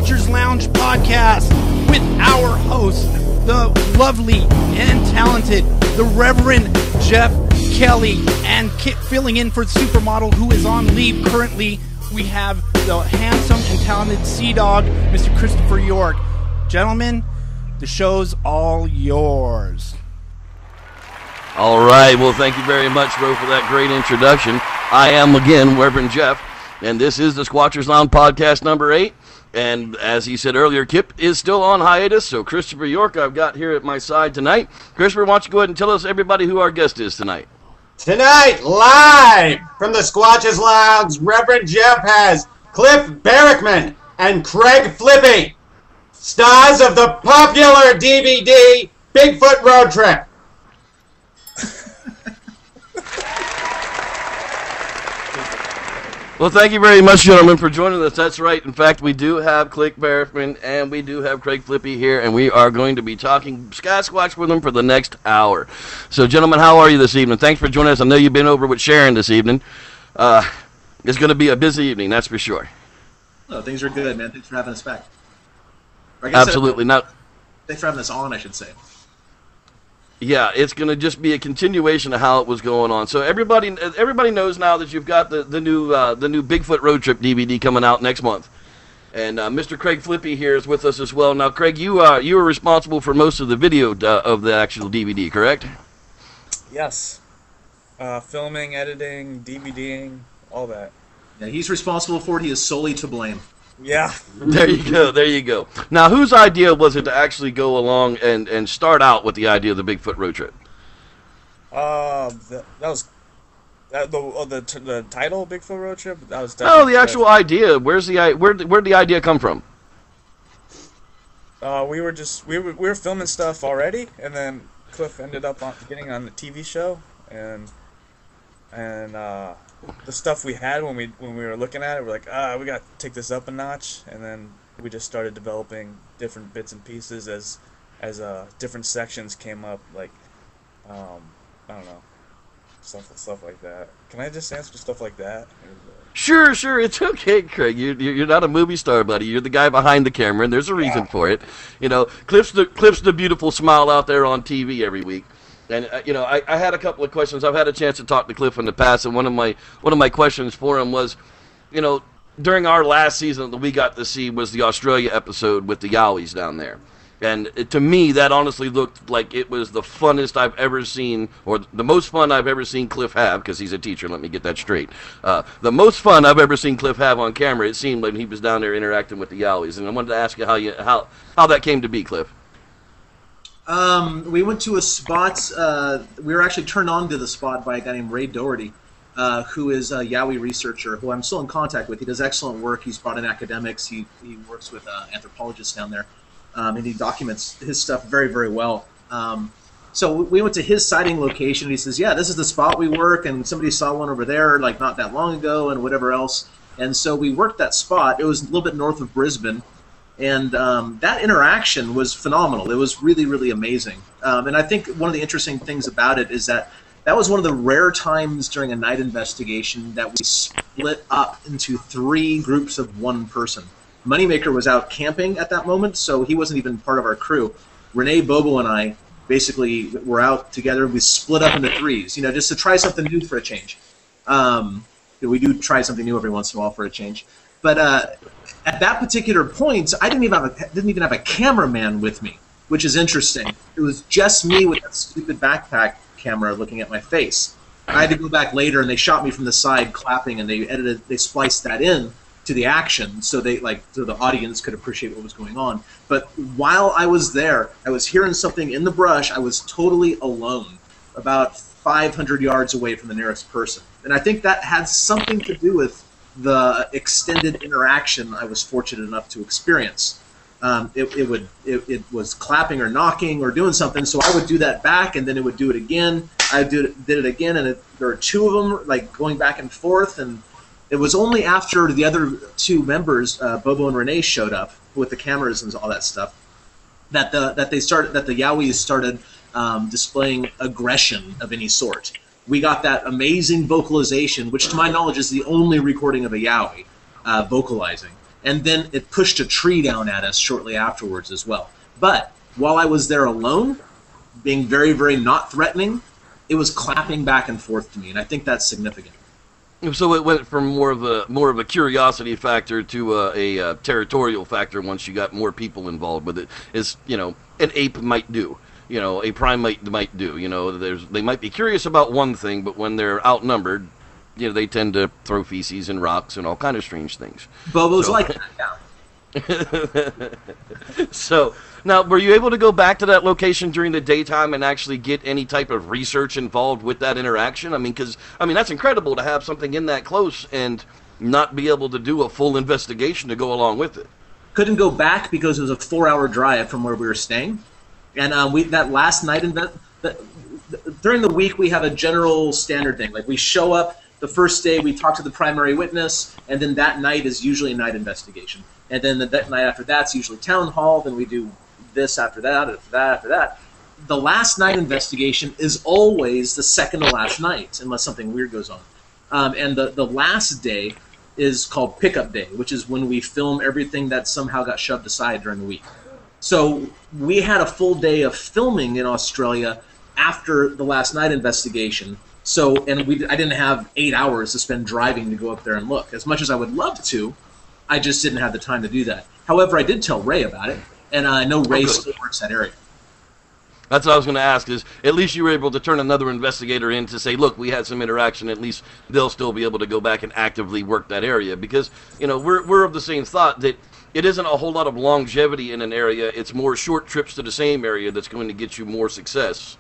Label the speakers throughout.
Speaker 1: Squatchers Lounge podcast with our host, the lovely and talented, the Reverend Jeff Kelly, and filling in for the supermodel who is on leave currently, we have the handsome and talented Sea Dog, Mr. Christopher York. Gentlemen, the show's all yours.
Speaker 2: All right. Well, thank you very much, bro, for that great introduction. I am, again, Reverend Jeff, and this is the Squatchers Lounge podcast number 8. And as he said earlier, Kip is still on hiatus, so Christopher York I've got here at my side tonight. Christopher, why don't you go ahead and tell us, everybody, who our guest is tonight?
Speaker 3: Tonight, live from the Squatchers Lounge, Reverend Jeff has Cliff Barackman and Craig Flippy, stars of the popular DVD Bigfoot Road Trip.
Speaker 2: Well, thank you very much, gentlemen, for joining us. That's right. In fact, we do have Cliff Barackman and we do have Craig Flippy here, and we are going to be talking Squatch with them for the next hour. So, gentlemen, how are you this evening? Thanks for joining us. I know you've been over with Sharon this evening. It's going to be a busy evening, that's for sure.
Speaker 4: Oh, things are good, man. Thanks for having us back.
Speaker 2: Absolutely.
Speaker 4: Thanks for having us on, I should say.
Speaker 2: Yeah, it's going to just be a continuation of how it was going on. So everybody knows now that you've got the new Bigfoot Road Trip DVD coming out next month, and Mr. Craig Flippy here is with us as well. Now, Craig, you were responsible for most of the video of the actual DVD, correct?
Speaker 5: Yes, filming, editing, DVDing, all that.
Speaker 4: Yeah, he's responsible for it. He is solely to blame.
Speaker 5: Yeah.
Speaker 2: There you go. There you go. Now, whose idea was it to actually go along and start out with the idea of the Bigfoot Road Trip?
Speaker 5: The title Bigfoot Road Trip. That was
Speaker 2: the actual idea. Where'd the idea come from?
Speaker 5: We were filming stuff already, and then Cliff ended up getting on the TV show, and the stuff we had when we were looking at it, we're like, we got to take this up a notch, and then we just started developing different bits and pieces as different sections came up, like I don't know, stuff like that. Can I just answer stuff like that?
Speaker 2: Sure, it's okay, Craig. You're not a movie star, buddy. You're the guy behind the camera, and there's a reason for it. You know, Cliff's the beautiful smile out there on TV every week. And I had a couple of questions. I've had a chance to talk to Cliff in the past, and one of my questions for him was, during our last season that we got to see was the Australia episode with the Yowies down there, and to me that honestly looked like it was the funnest I've ever seen, or the most fun I've ever seen Cliff have, because he's a teacher. Let me get that straight. The most fun I've ever seen Cliff have on camera, it seemed like he was down there interacting with the Yowies, and I wanted to ask you how that came to be, Cliff.
Speaker 4: We went to a spot. We were actually turned on to the spot by a guy named Ray Doherty, who is a Yowie researcher who I'm still in contact with. He does excellent work. He's brought in academics. He works with anthropologists down there, and he documents his stuff very, very well. So we went to his sighting location, and he says, yeah, this is the spot we work, and somebody saw one over there like not that long ago and whatever else. And so we worked that spot. It was a little bit north of Brisbane. And that interaction was phenomenal. It was really, really amazing. And I think one of the interesting things about it is that was one of the rare times during a night investigation that we split up into 3 groups of 1 person. Moneymaker was out camping at that moment, so he wasn't even part of our crew. Renee, Bobo, and I basically were out together. We split up into 3s, just to try something new for a change. We do try something new every once in a while for a change. But at that particular point, I didn't even have a cameraman with me, which is interesting. It was just me with that stupid backpack camera looking at my face. I had to go back later, and they shot me from the side clapping, and they spliced that in to the action so so the audience could appreciate what was going on. But while I was there, I was hearing something in the brush. I was totally alone, about 500 yards away from the nearest person, and I think that had something to do with the extended interaction I was fortunate enough to experience. It was clapping or knocking or doing something, so I would do that back, and then it would do it again. I did it again, and there were 2 of them like going back and forth, and it was only after the other 2 members, Bobo and Renee, showed up with the cameras and all that stuff that the Yowies started displaying aggression of any sort. We got that amazing vocalization, which to my knowledge is the only recording of a Yowie vocalizing. and then it pushed a tree down at us shortly afterwards as well. But while I was there alone, being very, very not threatening, it was clapping back and forth to me, and I think that's significant.
Speaker 2: So it went from more of a curiosity factor to a territorial factor once you got more people involved with it. As an ape might do, a primate might do. They might be curious about one thing, but when they're outnumbered, they tend to throw feces and rocks and all kind of strange things.
Speaker 4: Bobo's like that now.
Speaker 2: So now, were you able to go back to that location during the daytime and actually get any type of research involved with that interaction? Because that's incredible to have something in that close and not be able to do a full investigation to go along with it.
Speaker 4: Couldn't go back because it was a 4-hour drive from where we were staying, and that last night during the week we have a general standard thing. Like, we show up the first day, we talk to the primary witness, and then that night is usually a night investigation. And then the night after that's usually town hall. Then we do this after that. The last night investigation is always the second to last night, unless something weird goes on. And the last day is called pickup day, which is when we film everything that somehow got shoved aside during the week. So we had a full day of filming in Australia after the last night investigation. I didn't have 8 hours to spend driving to go up there and look. As much as I would love to, I just didn't have the time to do that. However, I did tell Ray about it, and I know Ray still works that area.
Speaker 2: That's what I was going to ask, is at least you were able to turn another investigator in to say, look, we had some interaction, at least they'll still be able to go back and actively work that area. Because, we're of the same thought that it isn't a whole lot of longevity in an area. It's more short trips to the same area that's going to get you more success.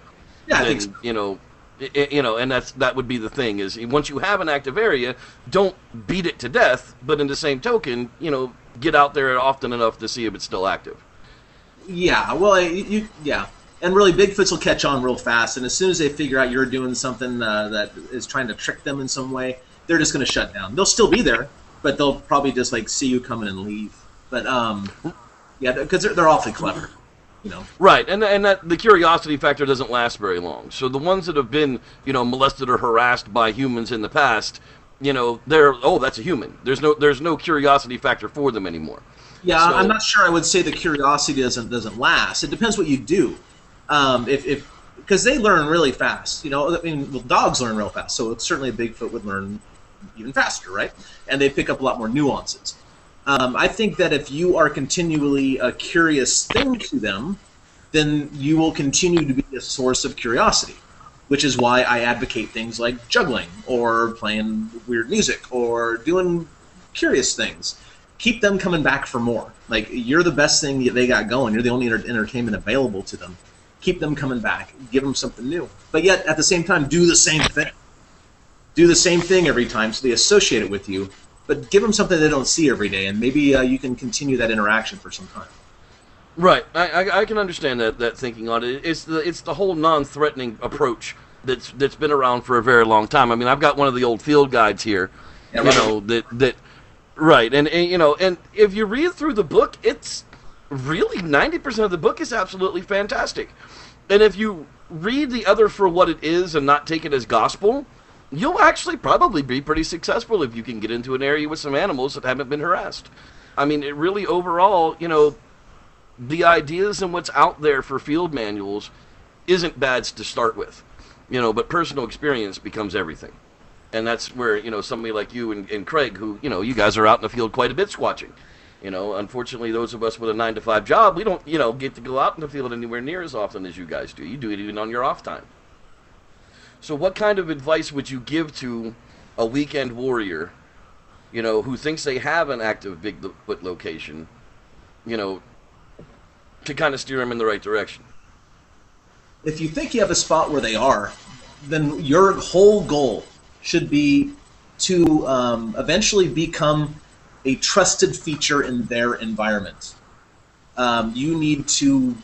Speaker 4: Yeah,
Speaker 2: than,
Speaker 4: I think so.
Speaker 2: And that would be the thing, is once you have an active area, don't beat it to death, but in the same token, get out there often enough to see if it's still active.
Speaker 4: Yeah, well, yeah. And really, Bigfoots will catch on real fast, and as soon as they figure out you're doing something that is trying to trick them in some way, they're just going to shut down. They'll still be there, but they'll probably just see you coming and leave. But yeah, because they're awfully clever.
Speaker 2: Right, and that the curiosity factor doesn't last very long. So the ones that have been, molested or harassed by humans in the past, that's a human. There's no curiosity factor for them anymore.
Speaker 4: Yeah, so, I'm not sure I would say the curiosity doesn't last. It depends what you do. Because they learn really fast. Dogs learn real fast, so certainly a Bigfoot would learn even faster, right? And they pick up a lot more nuances. I think that if you are continually a curious thing to them, then you will continue to be a source of curiosity, which is why I advocate things like juggling or playing weird music or doing curious things. Keep them coming back for more. Like, you're the best thing they got going. You're the only entertainment available to them. Keep them coming back. Give them something new. But yet, at the same time, do the same thing. Do the same thing every time so they associate it with you. But give them something they don't see every day, and maybe you can continue that interaction for some time.
Speaker 2: Right, I can understand that thinking on it. It's the whole non-threatening approach that's been around for a very long time. I've got one of the old field guides here,
Speaker 4: yeah, right.
Speaker 2: Right, and if you read through the book, it's really 90% of the book is absolutely fantastic, and if you read the other for what it is and not take it as gospel, you'll actually probably be pretty successful if you can get into an area with some animals that haven't been harassed. It really, overall, the ideas and what's out there for field manuals isn't bad to start with, but personal experience becomes everything. And that's where, somebody like you and Craig, who, you guys are out in the field quite a bit squatching. Unfortunately, those of us with a 9-to-5 job, we don't, get to go out in the field anywhere near as often as you guys do. You do it even on your off time. So what kind of advice would you give to a weekend warrior, who thinks they have an active Bigfoot location, to kind of steer them in the right direction?
Speaker 4: If you think you have a spot where they are, then your whole goal should be to eventually become a trusted feature in their environment. You need to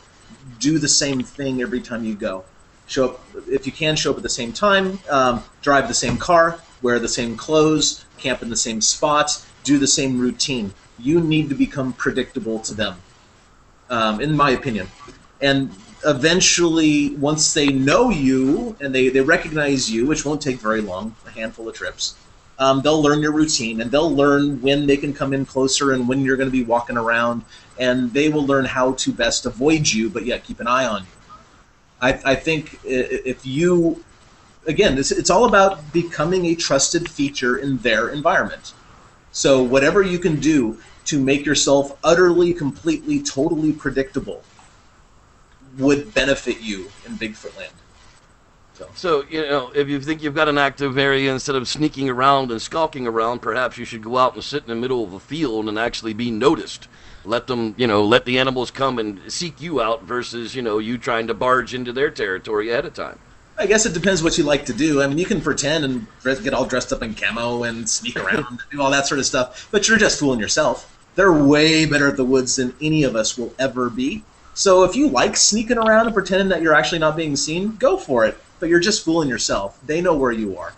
Speaker 4: do the same thing every time you go. Show up, if you can, show up at the same time, drive the same car, wear the same clothes, camp in the same spot, do the same routine. You need to become predictable to them, in my opinion. And eventually, once they know you and they recognize you, which won't take very long, a handful of trips, they'll learn your routine, and they'll learn when they can come in closer and when you're going to be walking around, and they will learn how to best avoid you, but yet keep an eye on you. I think if you, again, it's all about becoming a trusted feature in their environment. So whatever you can do to make yourself utterly, completely, totally predictable would benefit you in Bigfoot land.
Speaker 2: So, you know, if you think you've got an active area, instead of sneaking around and skulking around, perhaps you should go out and sit in the middle of a field and actually be noticed. Let them, you know, let the animals come and seek you out versus, you know, you trying to barge into their territory ahead of time.
Speaker 4: I guess it depends what you like to do. I mean, you can pretend and get all dressed up in camo and sneak around and do all that sort of stuff, but you're just fooling yourself. They're way better at the woods than any of us will ever be. So if you like sneaking around and pretending that you're actually not being seen, go for it. But you're just fooling yourself. They know where you are.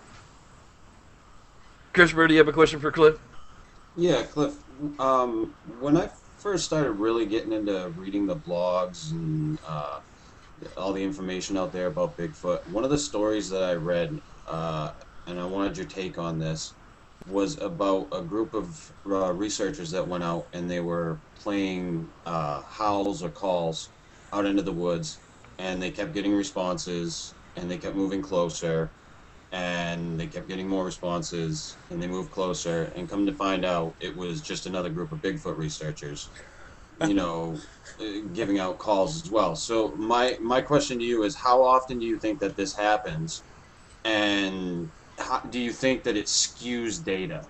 Speaker 2: Christopher, do you have a question for Cliff?
Speaker 3: Yeah, Cliff. When I first started really getting into reading the blogs and all the information out there about Bigfoot, one of the stories that I read, and I wanted your take on this, was about a group of researchers that went out and they were playing howls or calls out into the woods, and they kept getting responses, and they kept moving closer, and they kept getting more responses, and they moved closer, and come to find out it was just another group of Bigfoot researchers, you know, giving out calls as well. So my question to you is, how often do you think that this happens, and how, do you think that it skews data?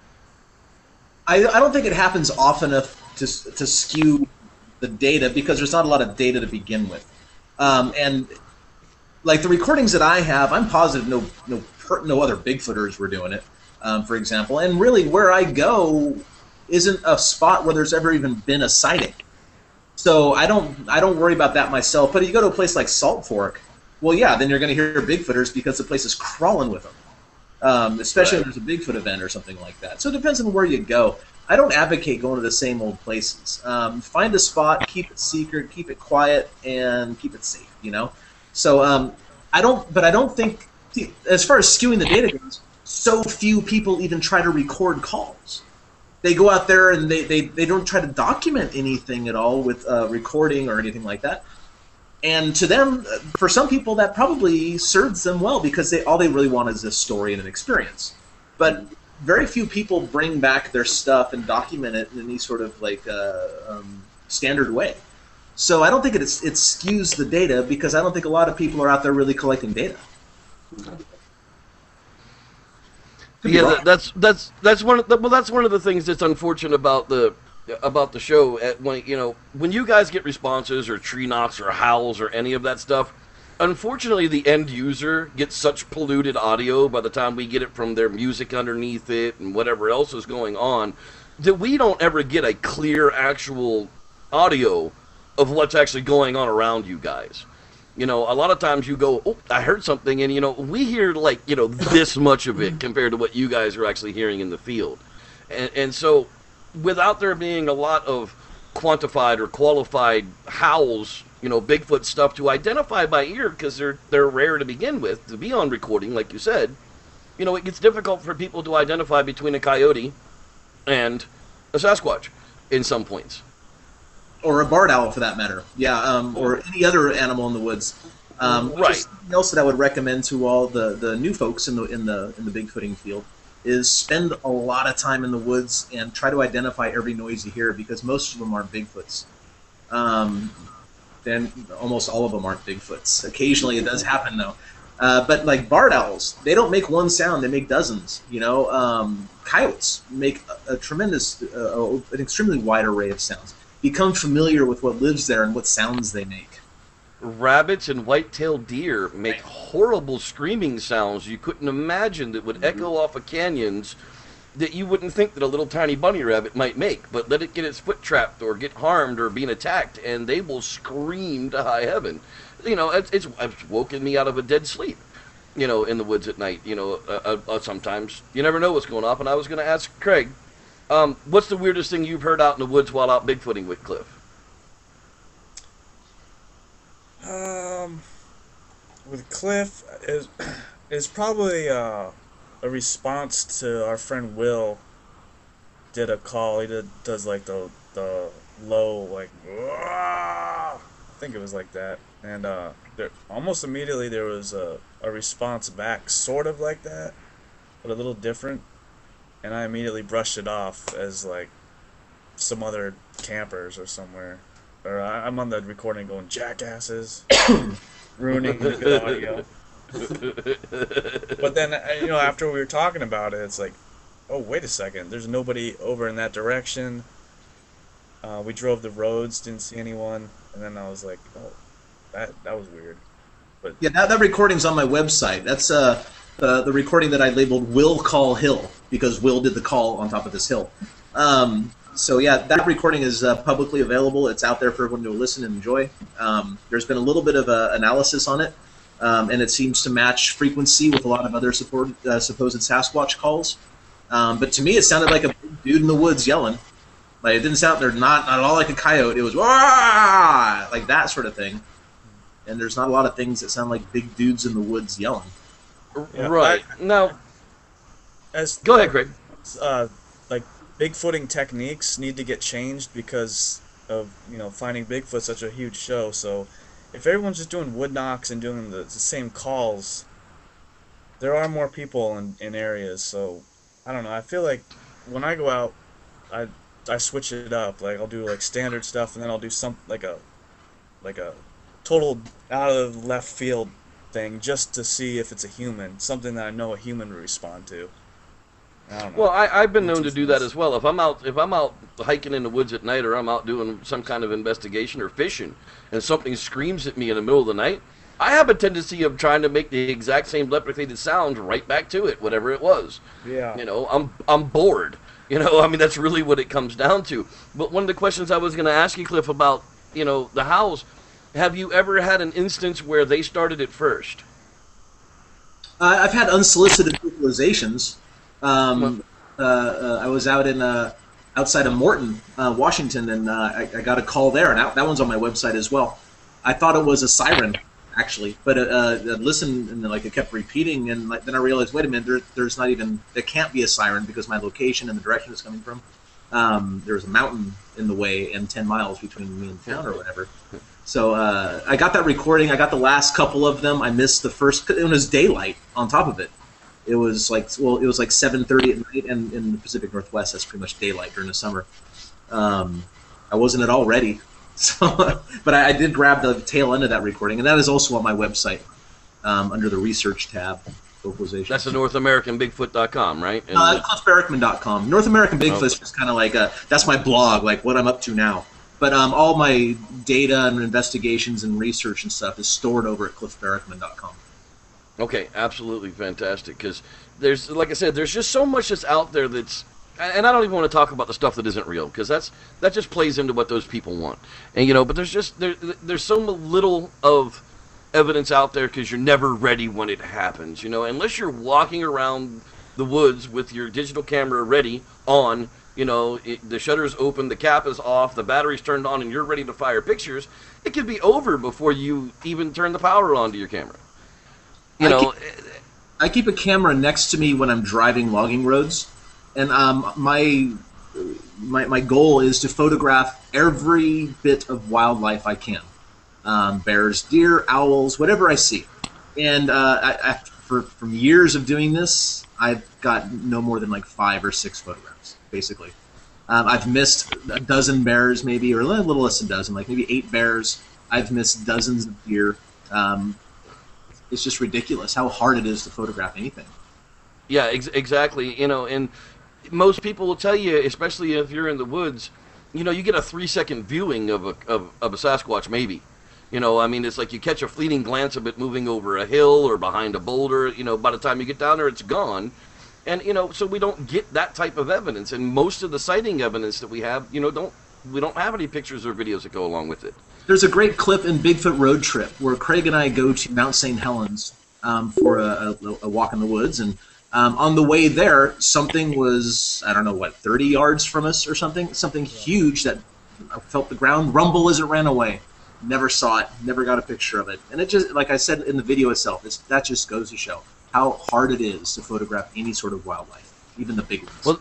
Speaker 4: I don't think it happens often enough to skew the data, because there's not a lot of data to begin with. And like the recordings that I have, I'm positive no other Bigfooters were doing it, for example. And really, where I go isn't a spot where there's ever even been a sighting. So I don't worry about that myself. But if you go to a place like Salt Fork, well, yeah, then you're going to hear Bigfooters because the place is crawling with them, especially when there's a Bigfoot event or something like that. So it depends on where you go. I don't advocate going to the same old places. Find a spot, keep it secret, keep it quiet, and keep it safe. You know. So I don't think, as far as skewing the data goes, so few people even try to record calls. They go out there and they don't try to document anything at all with recording or anything like that. And to them, for some people, that probably serves them well, because all they really want is a story and an experience. But very few people bring back their stuff and document it in any sort of like standard way. So I don't think it skews the data, because I don't think a lot of people are out there really collecting data.
Speaker 2: Yeah, that's one of the things that's unfortunate about the show. When you guys get responses or tree knocks or howls or any of that stuff, unfortunately the end user gets such polluted audio by the time we get it from their music underneath it and whatever else is going on, that we don't ever get a clear actual audio of what's actually going on around you guys. You know, a lot of times you go, oh, I heard something, and, you know, we hear, like, you know, this much of it compared to what you guys are actually hearing in the field. And so, without there being a lot of quantified or qualified howls, you know, Bigfoot stuff to identify by ear, because they're rare to begin with, to be on recording, like you said, you know, it gets difficult for people to identify between a coyote and a Sasquatch in some points.
Speaker 4: Or a barred owl, for that matter. Yeah, or any other animal in the woods.
Speaker 2: Right.
Speaker 4: Something else that I would recommend to all the new folks in the Bigfooting field is spend a lot of time in the woods and try to identify every noise you hear, because most of them aren't Bigfoots. Then almost all of them aren't Bigfoots. Occasionally it does happen, though. But like barred owls, they don't make one sound; they make dozens. You know, coyotes make a tremendous, an extremely wide array of sounds. Become familiar with what lives there and what sounds they make.
Speaker 2: Rabbits and white-tailed deer make horrible screaming sounds you couldn't imagine that would echo off of canyons that you wouldn't think that a little tiny bunny rabbit might make. But let it get its foot trapped or get harmed or being attacked, and they will scream to high heaven. You know, it's woken me out of a dead sleep, you know, in the woods at night. You know, sometimes you never know what's going on. And I was going to ask Craig, what's the weirdest thing you've heard out in the woods while out Bigfooting with Cliff?
Speaker 5: With Cliff is probably a a response to our friend Will did a call. He does like the low, like, I think it was like that, and there, almost immediately there was a response back, sort of like that, but a little different, and I immediately brushed it off as like some other campers or somewhere, or I'm on the recording going, jackasses, ruining the good audio. But then, you know, after we were talking about it, it's like, oh, wait a second, there's nobody over in that direction. We drove the roads, didn't see anyone, and then I was like, oh, that was weird. But
Speaker 4: yeah, that recording's on my website. That's the recording that I labeled Will Call Hill, because Will did the call on top of this hill. So yeah, that recording is publicly available. It's out there for everyone to listen and enjoy. There's been a little bit of analysis on it, and it seems to match frequency with a lot of other supposed Sasquatch calls. But to me, it sounded like a big dude in the woods yelling. Like, it didn't sound, they're not at all like a coyote. It was, "Wah!" Like that sort of thing. And there's not a lot of things that sound like big dudes in the woods yelling.
Speaker 2: Yeah, right. Now, go ahead, Craig.
Speaker 5: Like, Bigfooting techniques need to get changed because of, you know, finding Bigfoot such a huge show. So if everyone's just doing wood knocks and doing the same calls, there are more people in areas. So I don't know. I feel like when I go out, I switch it up. Like, I'll do like standard stuff, and then I'll do some like a total out of left field thing just to see if it's a human, something that I know a human would respond to. I don't know.
Speaker 2: Well, I've been known to do that as well. If I'm out hiking in the woods at night, or I'm out doing some kind of investigation or fishing, and something screams at me in the middle of the night, I have a tendency of trying to make the exact same deprecated sound right back to it, whatever it was.
Speaker 5: Yeah.
Speaker 2: You know, I'm bored. You know, I mean, that's really what it comes down to. But one of the questions I was going to ask you, Cliff, about, you know, the howls, have you ever had an instance where they started it first?
Speaker 4: I've had unsolicited vocalizations. I was out in outside of Morton, Washington, and I got a call there, and that one's on my website as well. I thought it was a siren, actually, but I listened, and like it kept repeating, and then I realized, wait a minute, there's not even, there can't be a siren because my location and the direction it's coming from. There's a mountain in the way and 10 miles between me and town or whatever. So I got that recording. I got the last couple of them. I missed the first. It was daylight on top of it. It was like, well, it was like 7:30 at night, and in the Pacific Northwest, that's pretty much daylight during the summer. I wasn't at all ready, so but I did grab the tail end of that recording, and that is also on my website under the research tab. Vocalization.
Speaker 2: That's the NorthAmericanBigfoot.com, right? And
Speaker 4: CliffBarackman.com. North American Bigfoot is just kind of like that's my blog, like what I'm up to now. But all my data and investigations and research and stuff is stored over at CliffBarackman.com.
Speaker 2: Okay, absolutely fantastic. Because there's, like I said, there's just so much that's out there that's, and I don't even want to talk about the stuff that isn't real, because that just plays into what those people want. And you know, but there's so little of evidence out there because you're never ready when it happens. You know, unless you're walking around the woods with your digital camera ready on. You know, the shutter's open, the cap is off, the battery's turned on, and you're ready to fire pictures. It could be over before you even turn the power on to your camera.
Speaker 4: I keep a camera next to me when I'm driving logging roads, and my goal is to photograph every bit of wildlife I can. Bears, deer, owls, whatever I see. And from years of doing this, I've got no more than like 5 or 6 photographs, basically. I've missed a dozen bears, maybe, or a little less than a dozen, like maybe 8 bears. I've missed dozens of deer. It's just ridiculous how hard it is to photograph anything.
Speaker 2: Yeah, exactly. You know, and most people will tell you, especially if you're in the woods, you know, you get a 3-second viewing of a Sasquatch, maybe. You know, I mean, it's like you catch a fleeting glance of it moving over a hill or behind a boulder. You know, by the time you get down there, it's gone. And, you know, so we don't get that type of evidence. And most of the sighting evidence that we have, you know, we don't have any pictures or videos that go along with it.
Speaker 4: There's a great clip in Bigfoot Road Trip where Craig and I go to Mount St. Helens for a walk in the woods. And on the way there, something was, I don't know, 30 yards from us or something huge that I felt the ground rumble as it ran away. Never saw it, never got a picture of it. And it just, like I said in the video itself, that just goes to show how hard it is to photograph any sort of wildlife, even the big ones.
Speaker 2: Well,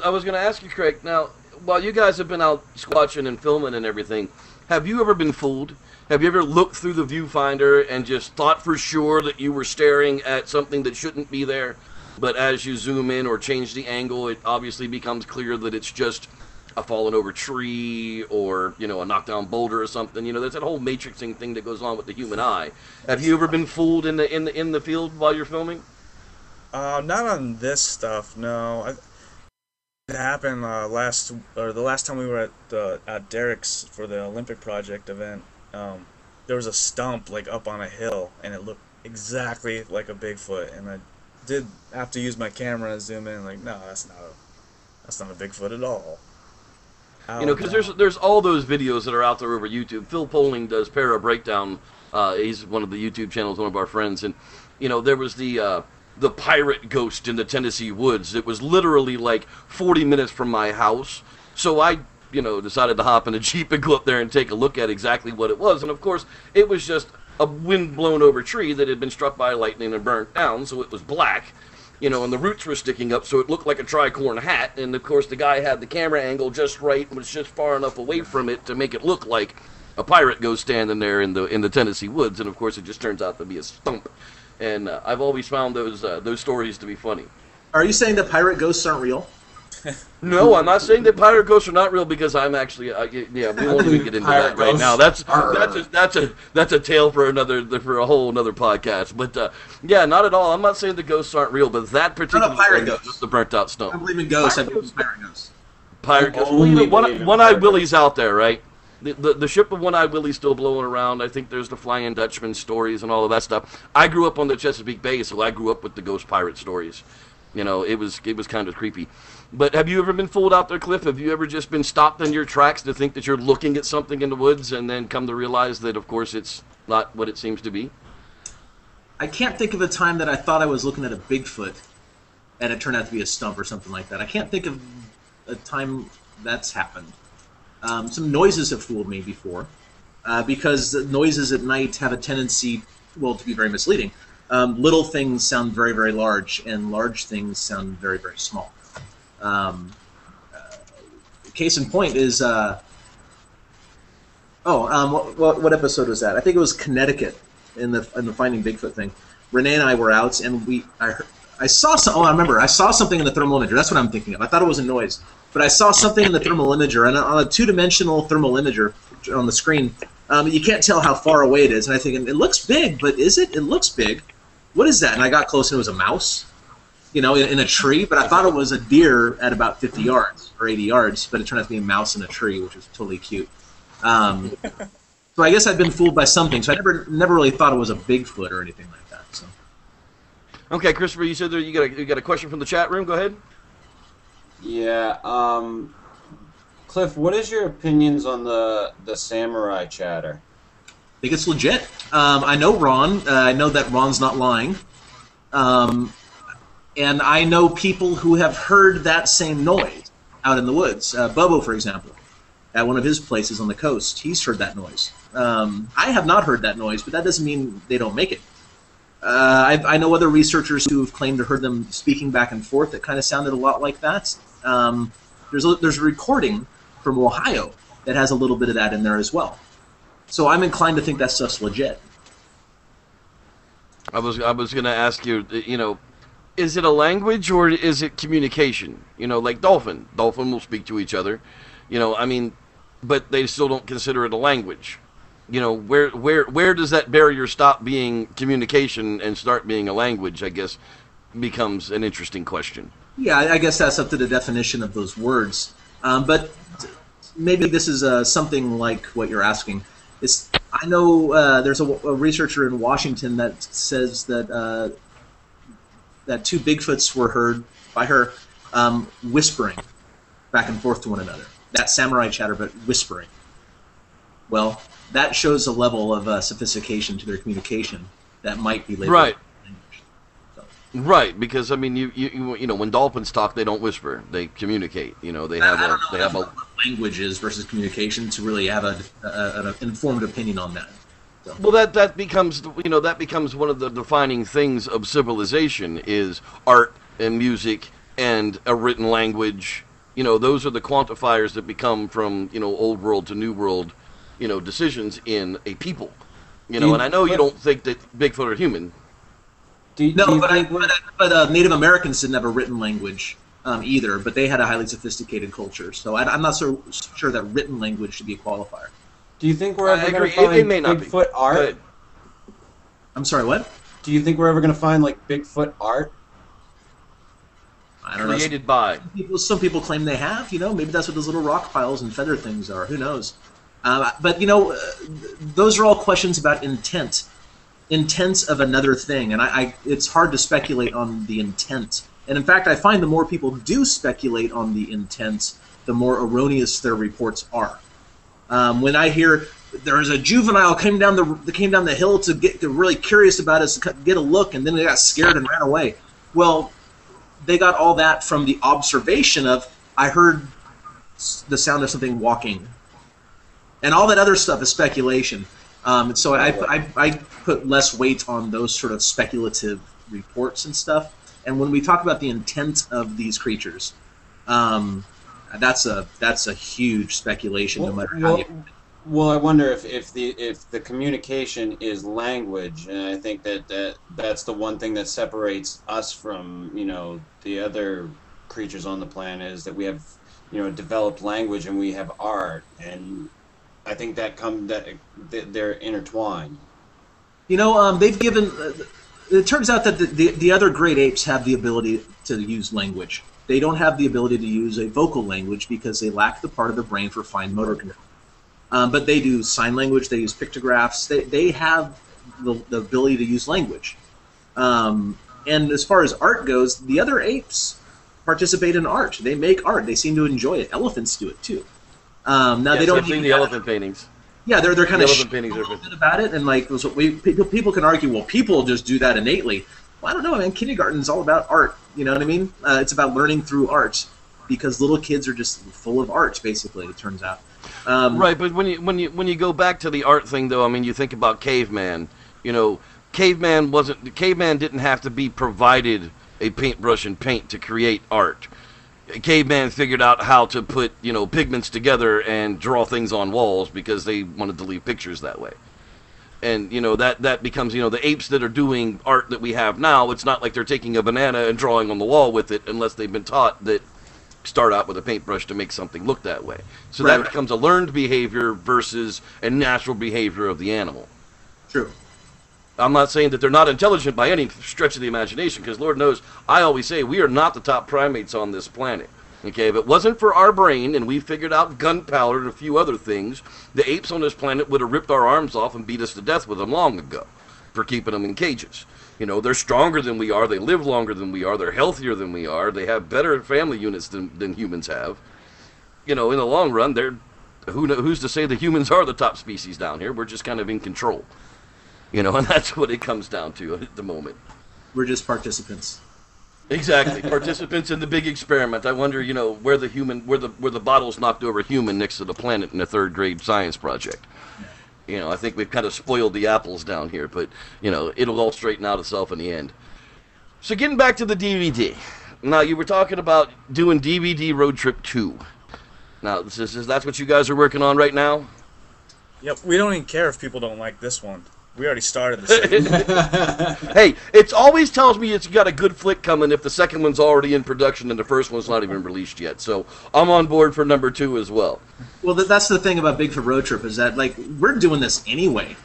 Speaker 2: I was going to ask you, Craig, now, while you guys have been out squatching and filming and everything, have you ever been fooled? Have you ever looked through the viewfinder and just thought for sure that you were staring at something that shouldn't be there, but as you zoom in or change the angle, it obviously becomes clear that it's just a fallen over tree or, you know, a knockdown boulder or something? You know, there's that whole matrixing thing that goes on with the human eye. Have you ever been fooled in the field while you're filming?
Speaker 5: Not on this stuff, no. It happened the last time we were at Derek's for the Olympic Project event. There was a stump like up on a hill, and it looked exactly like a Bigfoot. And I did have to use my camera and zoom in. Like, no, that's not a Bigfoot at all.
Speaker 2: You know, because there's all those videos that are out there over YouTube. Phil Poling does Para Breakdown. He's one of the YouTube channels, one of our friends, and you know, there was the pirate ghost in the Tennessee woods. It was literally like 40 minutes from my house. So I, you know, decided to hop in a Jeep and go up there and take a look at exactly what it was. And of course, it was just a wind-blown over tree that had been struck by lightning and burnt down, so it was black. You know, and the roots were sticking up, so it looked like a tricorn hat. And of course, the guy had the camera angle just right, was just far enough away from it to make it look like a pirate ghost standing there in the Tennessee woods. And of course, it just turns out to be a stump. And I've always found those stories to be funny.
Speaker 4: Are you saying that pirate ghosts aren't real?
Speaker 2: No, I'm not saying that pirate ghosts are not real, because I'm actually yeah, we won't even get into that right now. That's a tale for a whole another podcast. But yeah, not at all. I'm not saying the ghosts aren't real, but that particular
Speaker 4: pirate ghost,
Speaker 2: just the burnt out stump.
Speaker 4: I believe in ghosts. I believe in pirate ghosts.
Speaker 2: Pirate ghosts. Well, you know, One-Eyed Willie's out there, right? The ship of One-Eyed Willie's still blowing around. I think there's the Flying Dutchman stories and all of that stuff. I grew up on the Chesapeake Bay, so I grew up with the ghost pirate stories. You know, it was kind of creepy. But have you ever been fooled out there, Cliff? Have you ever just been stopped in your tracks to think that you're looking at something in the woods and then come to realize that, of course, it's not what it seems to be?
Speaker 4: I can't think of a time that I thought I was looking at a Bigfoot and it turned out to be a stump or something like that. I can't think of a time that's happened. Some noises have fooled me before, because noises at night have a tendency, well, to be very misleading. Little things sound very, very large, and large things sound very, very small. Case in point is, what episode was that? I think it was Connecticut in the Finding Bigfoot thing. Renee and I were out, and I saw something in the thermal imager. That's what I'm thinking of. I thought it was a noise, but I saw something in the thermal imager, and on a two-dimensional thermal imager on the screen, you can't tell how far away it is. And I think, it looks big, but is it? It looks big. What is that? And I got close, and it was a mouse, you know, in a tree. But I thought it was a deer at about 50 yards or 80 yards, but it turned out to be a mouse in a tree, which was totally cute. So I guess I've been fooled by something. So I never really thought it was a Bigfoot or anything like that. So.
Speaker 2: Okay, Christopher, you said you got a question from the chat room. Go ahead.
Speaker 3: Yeah. Cliff, what is your opinions on the samurai chatter?
Speaker 4: I think it's legit. I know Ron. I know that Ron's not lying. And I know people who have heard that same noise out in the woods. Bobo, for example, at one of his places on the coast, he's heard that noise. I have not heard that noise, but that doesn't mean they don't make it. I know other researchers who have claimed to heard them speaking back and forth that kind of sounded a lot like that. There's a recording from Ohio that has a little bit of that in there as well. So I'm inclined to think that stuff's legit.
Speaker 2: I was going to ask you, you know, is it a language or is it communication? You know, like dolphin. Dolphin will speak to each other. You know, I mean, but they still don't consider it a language. You know, where does that barrier stop being communication and start being a language, I guess, becomes an interesting question.
Speaker 4: Yeah, I guess that's up to the definition of those words. But maybe this is something like what you're asking. I know there's a researcher in Washington that says that that two Bigfoots were heard by her whispering back and forth to one another. That samurai chatter, but whispering. Well, that shows a level of sophistication to their communication that might be labeled
Speaker 2: right.
Speaker 4: language. So.
Speaker 2: Right, because I mean, you know, when dolphins talk, they don't whisper; they communicate. You know, they have
Speaker 4: what language is versus communication to really have an informed opinion on that.
Speaker 2: Well, that becomes one of the defining things of civilization is art and music and a written language. Those are the quantifiers that become from old world to new world, decisions in a people. And I know you don't think that Bigfoot are human.
Speaker 4: But Native Americans didn't have a written language either, but they had a highly sophisticated culture. So I'm not so sure that written language should be a qualifier.
Speaker 3: Do you think we're ever going to find Bigfoot art?
Speaker 4: I'm sorry, what?
Speaker 3: Do you think we're ever going to find like Bigfoot art?
Speaker 4: I don't know.
Speaker 2: Created by
Speaker 4: some people claim they have. Maybe that's what those little rock piles and feather things are. Who knows? But those are all questions about intent of another thing, and it's hard to speculate on the intent. And in fact, I find the more people do speculate on the intent, the more erroneous their reports are. When I hear there's a juvenile came down the hill to get really curious about us to get a look, and then they got scared and ran away. Well, they got all that from the observation of I heard the sound of something walking, and all that other stuff is speculation. So I put less weight on those sort of speculative reports and stuff. And when we talk about the intent of these creatures, that's a huge speculation, no matter how you.
Speaker 3: Well, I wonder if the communication is language, and I think that's the one thing that separates us from the other creatures on the planet is that we have developed language and we have art, and I think they're intertwined.
Speaker 4: They've given. It turns out that the other great apes have the ability to use language. They don't have the ability to use a vocal language because they lack the part of the brain for fine motor control. But they do sign language. They use pictographs. They have the ability to use language. And as far as art goes, the other apes participate in art. They make art. They seem to enjoy it. Elephants do it too. They don't.
Speaker 2: I've seen the elephant paintings.
Speaker 4: Yeah, they're kind of
Speaker 2: about
Speaker 4: it, and like people can argue, well, people just do that innately. Well, I don't know, man. Kindergarten is all about art. You know what I mean? It's about learning through art because little kids are just full of art. Basically, it turns out.
Speaker 2: Right, but when you go back to the art thing, though, I mean, you think about caveman. Caveman didn't have to be provided a paintbrush and paint to create art. Caveman figured out how to put pigments together and draw things on walls because they wanted to leave pictures that way. And that becomes the apes that are doing art that we have now. It's not like they're taking a banana and drawing on the wall with it unless they've been taught that start out with a paintbrush to make something look that way. So that becomes a learned behavior versus a natural behavior of the animal.
Speaker 4: True.
Speaker 2: I'm not saying that they're not intelligent by any stretch of the imagination, because Lord knows, I always say we are not the top primates on this planet. Okay, if it wasn't for our brain and we figured out gunpowder and a few other things, the apes on this planet would have ripped our arms off and beat us to death with them long ago for keeping them in cages. They're stronger than we are, they live longer than we are, they're healthier than we are, they have better family units than humans have. In the long run, who's to say the humans are the top species down here? We're just kind of in control. And that's what it comes down to at the moment.
Speaker 4: We're just participants.
Speaker 2: Exactly, participants in the big experiment. I wonder, where the bottles knocked over human next to the planet in a third grade science project. I think we've kind of spoiled the apples down here, but it'll all straighten out itself in the end. So getting back to the DVD. Now you were talking about doing DVD Road Trip 2. Now that's what you guys are working on right now?
Speaker 5: Yep, we don't even care if people don't like this one. We already started the second.
Speaker 2: Hey, it always tells me it's got a good flick coming if the second one's already in production and the first one's not even released yet. So I'm on board for number 2 as well.
Speaker 4: Well, that's the thing about Bigfoot Road Trip is that we're doing this anyway.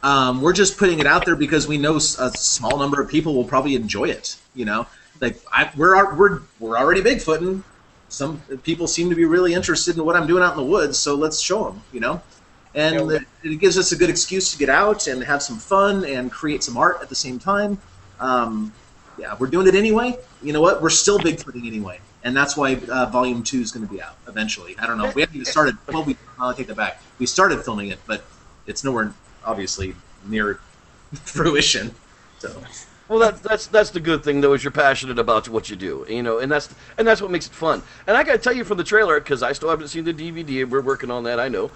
Speaker 4: We're just putting it out there because we know a small number of people will probably enjoy it. We're already Bigfooting. Some people seem to be really interested in what I'm doing out in the woods, so let's show them. And it gives us a good excuse to get out and have some fun and create some art at the same time. We're doing it anyway. You know what? We're still Bigfooting anyway. And that's why Volume 2 is going to be out eventually. I don't know. We haven't even started. Well, I'll take that back. We started filming it, but it's nowhere, obviously, near fruition. So.
Speaker 2: Well, that's the good thing though, is you're passionate about what you do, you know, and that's what makes it fun. And I got to tell you from the trailer, because I still haven't seen the DVD, and we're working on that. I know.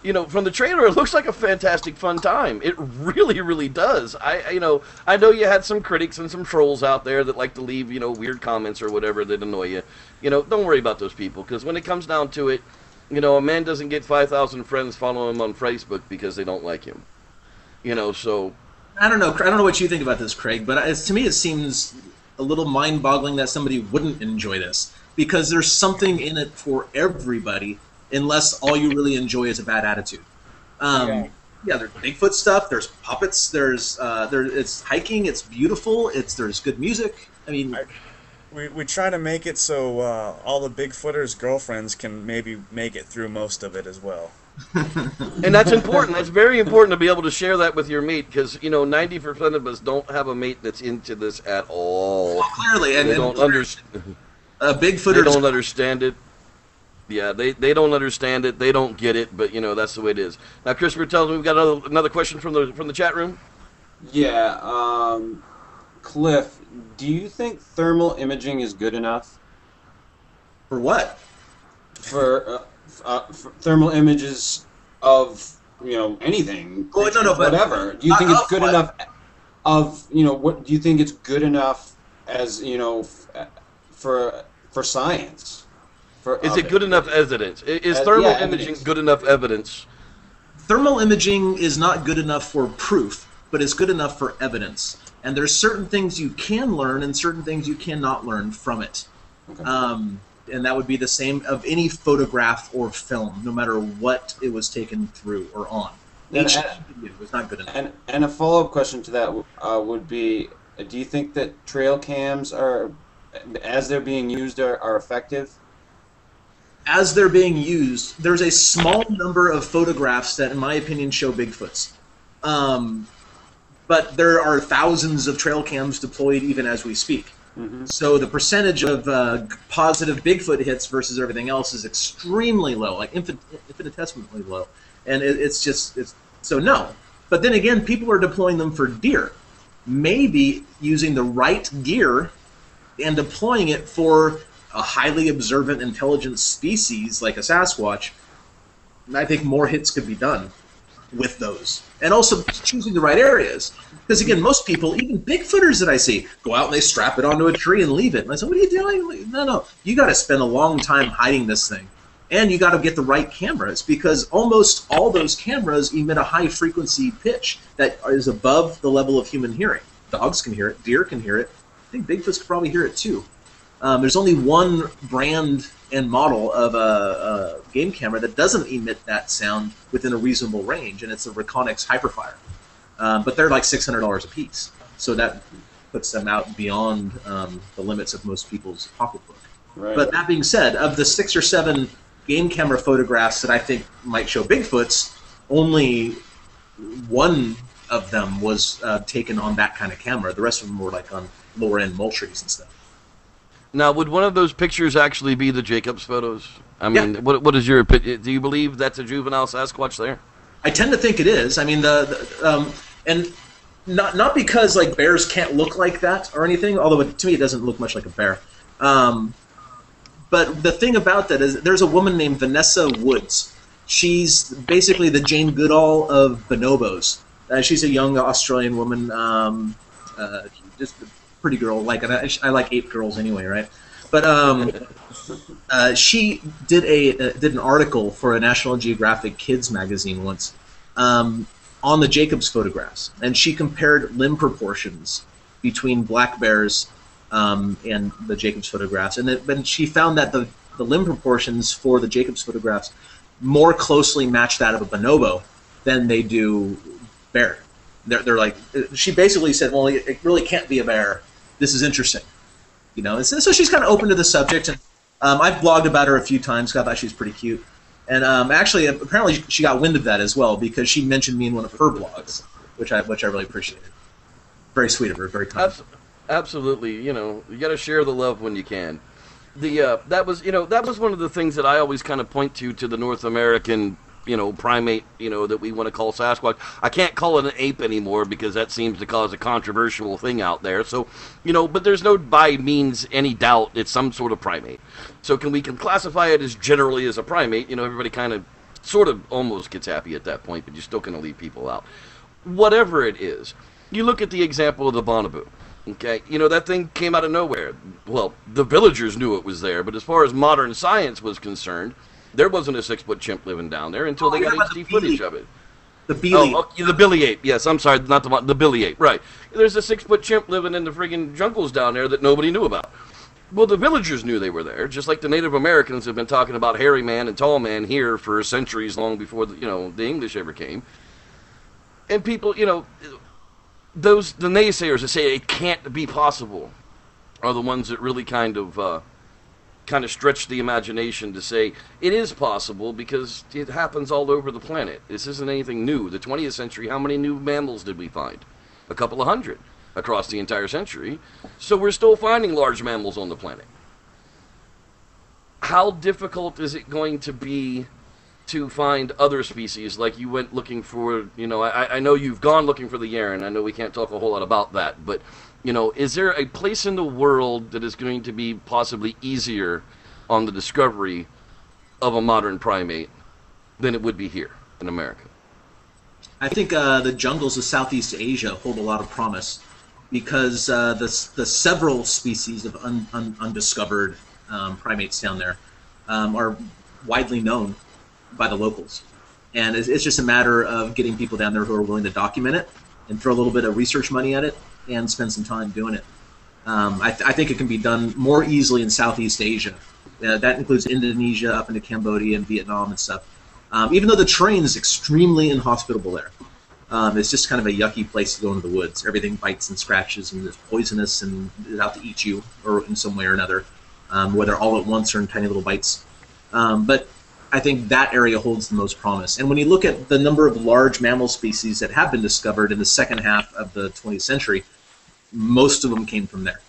Speaker 2: You know, from the trailer, it looks like a fantastic, fun time. It really, really does. I know you had some critics and some trolls out there that like to leave, you know, weird comments or whatever that annoy you. You know, don't worry about those people, because when it comes down to it, you know, a man doesn't get 5,000 friends following him on Facebook because they don't like him. You know, so
Speaker 4: I don't know what you think about this, Craig, but to me it seems a little mind-boggling that somebody wouldn't enjoy this, because there's something in it for everybody, unless all you really enjoy is a bad attitude. Yeah, there's Bigfoot stuff, there's puppets, it's hiking, it's beautiful, there's good music. I mean,
Speaker 5: we try to make it so all the Bigfooters' girlfriends can maybe make it through most of it as well.
Speaker 2: And that's important. That's very important to be able to share that with your mate, because, you know, 90% of us don't have a mate that's into this at all.
Speaker 4: Well, clearly,
Speaker 2: they don't understand.
Speaker 4: Bigfooters,
Speaker 2: they don't understand it. Yeah, they don't understand it. They don't get it. But you know, that's the way it is. Now, Christopher tells me we've got another question from the chat room.
Speaker 3: Yeah, Cliff, do you think thermal imaging is good enough?
Speaker 4: For what?
Speaker 3: For thermal images of, you know, anything.
Speaker 4: Oh, no,
Speaker 3: whatever. Do you think it's good enough? Of, you know, what do you think it's good enough as, you know, for science?
Speaker 2: Is it good enough evidence? Is thermal imaging good enough evidence?
Speaker 4: Thermal imaging is not good enough for proof, but it's good enough for evidence. And there's certain things you can learn and certain things you cannot learn from it. Okay. And that would be the same of any photograph or film, no matter what it was taken through or on. It was not good enough.
Speaker 3: And a follow-up question to that would be, do you think that trail cams are, as they're being used, are effective?
Speaker 4: As they're being used, there's a small number of photographs that, in my opinion, show Bigfoots. But there are thousands of trail cams deployed even as we speak. Mm-hmm. So the percentage of positive Bigfoot hits versus everything else is extremely low, like infinitesimally low. And it's so no. But then again, people are deploying them for deer. Maybe using the right gear and deploying it for a highly observant, intelligent species like a Sasquatch, I think more hits could be done with those. And also choosing the right areas. Because again, most people, even Bigfooters that I see, go out and they strap it onto a tree and leave it. And I say, what are you doing? No. You got to spend a long time hiding this thing. And you got to get the right cameras, because almost all those cameras emit a high frequency pitch that is above the level of human hearing. Dogs can hear it. Deer can hear it. I think Bigfoots could probably hear it too. There's only one brand and model of a game camera that doesn't emit that sound within a reasonable range, and it's a Reconyx Hyperfire. But they're like $600 a piece, so that puts them out beyond the limits of most people's pocketbook. Right. But that being said, of the 6 or 7 game camera photographs that I think might show Bigfoots, only one of them was taken on that kind of camera. The rest of them were like on lower-end Moultries and stuff.
Speaker 2: Now, would one of those pictures actually be the Jacobs photos? I mean, yeah. What is your opinion? Do you believe that's a juvenile Sasquatch there?
Speaker 4: I tend to think it is. I mean, and not because like bears can't look like that or anything. Although to me, it doesn't look much like a bear. But the thing about that is, there's a woman named Vanessa Woods. She's basically the Jane Goodall of bonobos. She's a young Australian woman, just a pretty girl. I like ape girls anyway, right? But she did an article for a National Geographic Kids magazine once on the Jacobs photographs, and she compared limb proportions between black bears and the Jacobs photographs, and she found that the limb proportions for the Jacobs photographs more closely match that of a bonobo than they do bear. They're like, she basically said, well, it really can't be a bear. This is interesting, you know. And so she's kind of open to the subject, and I've blogged about her a few times. I thought she was pretty cute, and actually, apparently, she got wind of that as well, because she mentioned me in one of her blogs, which I really appreciated. Very sweet of her, very kind.
Speaker 2: Absolutely, you know, you got to share the love when you can. That was one of the things that I always kind of point to the North American primate, that we want to call Sasquatch. I can't call it an ape anymore because that seems to cause a controversial thing out there. So, but there's no by means any doubt it's some sort of primate. So we can classify it as generally as a primate. Everybody kind of sort of almost gets happy at that point, but you're still going to leave people out. Whatever it is, you look at the example of the bonobo. Okay, that thing came out of nowhere. Well, the villagers knew it was there, but as far as modern science was concerned, there wasn't a 6-foot chimp living down there until they got HD footage of it.
Speaker 4: The Billy.
Speaker 2: The Billy ape. Yes, I'm sorry, not the Billy ape. Right. There's a 6-foot chimp living in the friggin' jungles down there that nobody knew about. Well, the villagers knew they were there, just like the Native Americans have been talking about hairy man and tall man here for centuries long before the English ever came. And people, the naysayers that say it can't be possible are the ones that really kind of stretch the imagination to say it is possible because it happens all over the planet. This isn't anything new. The 20th century, how many new mammals did we find? A couple of hundred across the entire century. So we're still finding large mammals on the planet. How difficult is it going to be to find other species? Like you went looking for, I know you've gone looking for the Yaren. I know we can't talk a whole lot about that, but is there a place in the world that is going to be possibly easier on the discovery of a modern primate than it would be here in America?
Speaker 4: I think the jungles of Southeast Asia hold a lot of promise because the several species of undiscovered primates down there are widely known by the locals. And it's just a matter of getting people down there who are willing to document it and throw a little bit of research money at it and spend some time doing it. I think it can be done more easily in Southeast Asia. That includes Indonesia, up into Cambodia and Vietnam and stuff. Even though the terrain is extremely inhospitable there. It's just kind of a yucky place to go into the woods. Everything bites and scratches and is poisonous and is out to eat you or in some way or another, whether all at once or in tiny little bites. But I think that area holds the most promise. And when you look at the number of large mammal species that have been discovered in the second half of the 20th century, most of them came from there.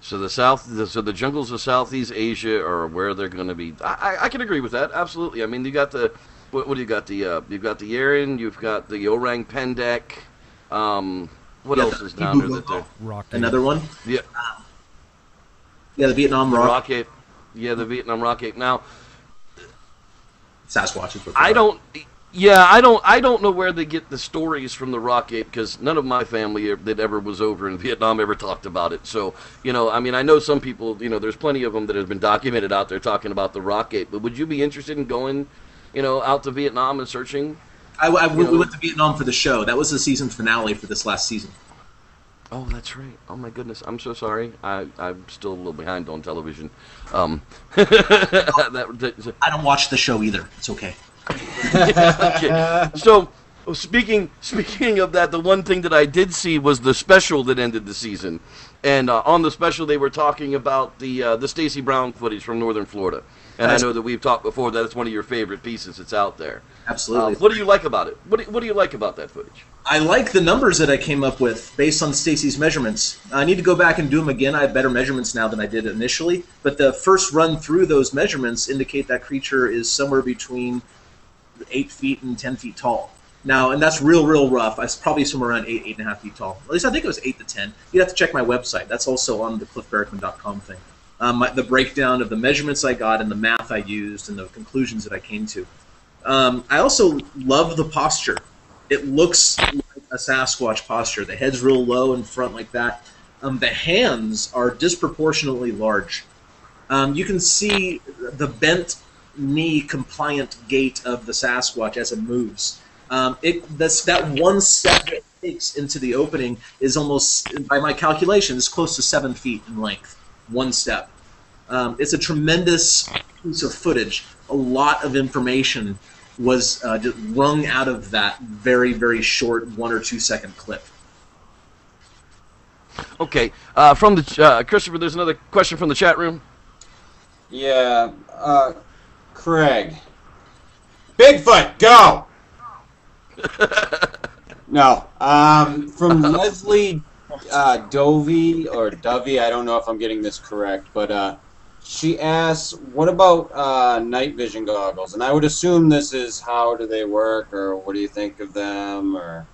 Speaker 2: So the jungles of Southeast Asia are where they're going to be. I can agree with that, absolutely. I mean, you got the what do you got? You've got the Yaren, you've got the orang pendek. What else is down there?
Speaker 6: Rock
Speaker 4: Another one.
Speaker 2: Yeah.
Speaker 4: The Vietnam rock
Speaker 2: ape. Yeah, the Vietnam rock ape. Now,
Speaker 4: Sasquatch is what
Speaker 2: I don't know where they get the stories from the rock ape because none of my family that ever was over in Vietnam ever talked about it. So, I mean, I know some people, there's plenty of them that have been documented out there talking about the rock ape. But would you be interested in going, out to Vietnam and searching?
Speaker 4: We went to Vietnam for the show. That was the season finale for this last season.
Speaker 2: Oh, that's right. Oh, my goodness. I'm so sorry. I'm still a little behind on television. I
Speaker 4: don't watch the show either. It's okay.
Speaker 2: Okay. So, speaking of that, the one thing that I did see was the special that ended the season. And on the special, they were talking about the Stacy Brown footage from Northern Florida. And I know that we've talked before that it's one of your favorite pieces that's out there.
Speaker 4: Absolutely.
Speaker 2: What do you like about it? What do you like about that footage?
Speaker 4: I like the numbers that I came up with based on Stacy's measurements. I need to go back and do them again. I have better measurements now than I did initially. But the first run through those measurements indicate that creature is somewhere between 8 feet and 10 feet tall. Now, and that's real rough. It's probably somewhere around 8.5 feet tall. At least I think it was 8 to 10. You'd have to check my website. That's also on the cliffbarackman.com thing. The breakdown of the measurements I got and the math I used and the conclusions that I came to. I also love the posture. It looks like a Sasquatch posture. The head's real low in front like that. The hands are disproportionately large. You can see the bent knee compliant gait of the Sasquatch as it moves. That one step it takes into the opening is almost, by my calculations, close to 7 feet in length. One step. It's a tremendous piece of footage. A lot of information was just wrung out of that very short 1 or 2 second clip.
Speaker 2: Okay, from the Christopher, there's another question from the chat room.
Speaker 3: Yeah, Craig. Bigfoot, go! No, from Leslie Dovey, or Dovey, I don't know if I'm getting this correct, but She asks, what about night vision goggles? And I would assume this is how do they work, or what do you think of them, or...